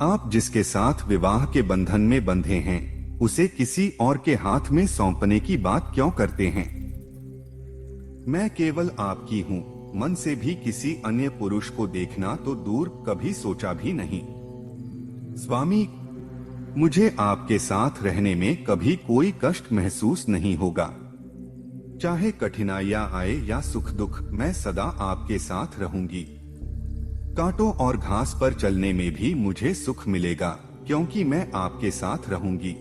आप जिसके साथ विवाह के बंधन में बंधे हैं, उसे किसी और के हाथ में सौंपने की बात क्यों करते हैं? मैं केवल आपकी हूँ, मन से भी किसी अन्य पुरुष को देखना तो दूर, कभी सोचा भी नहीं। स्वामी, मुझे आपके साथ रहने में कभी कोई कष्ट महसूस नहीं होगा। चाहे कठिनाइयां आए या सुख दुख, मैं सदा आपके साथ रहूंगी। कांटों और घास पर चलने में भी मुझे सुख मिलेगा, क्योंकि मैं आपके साथ रहूंगी।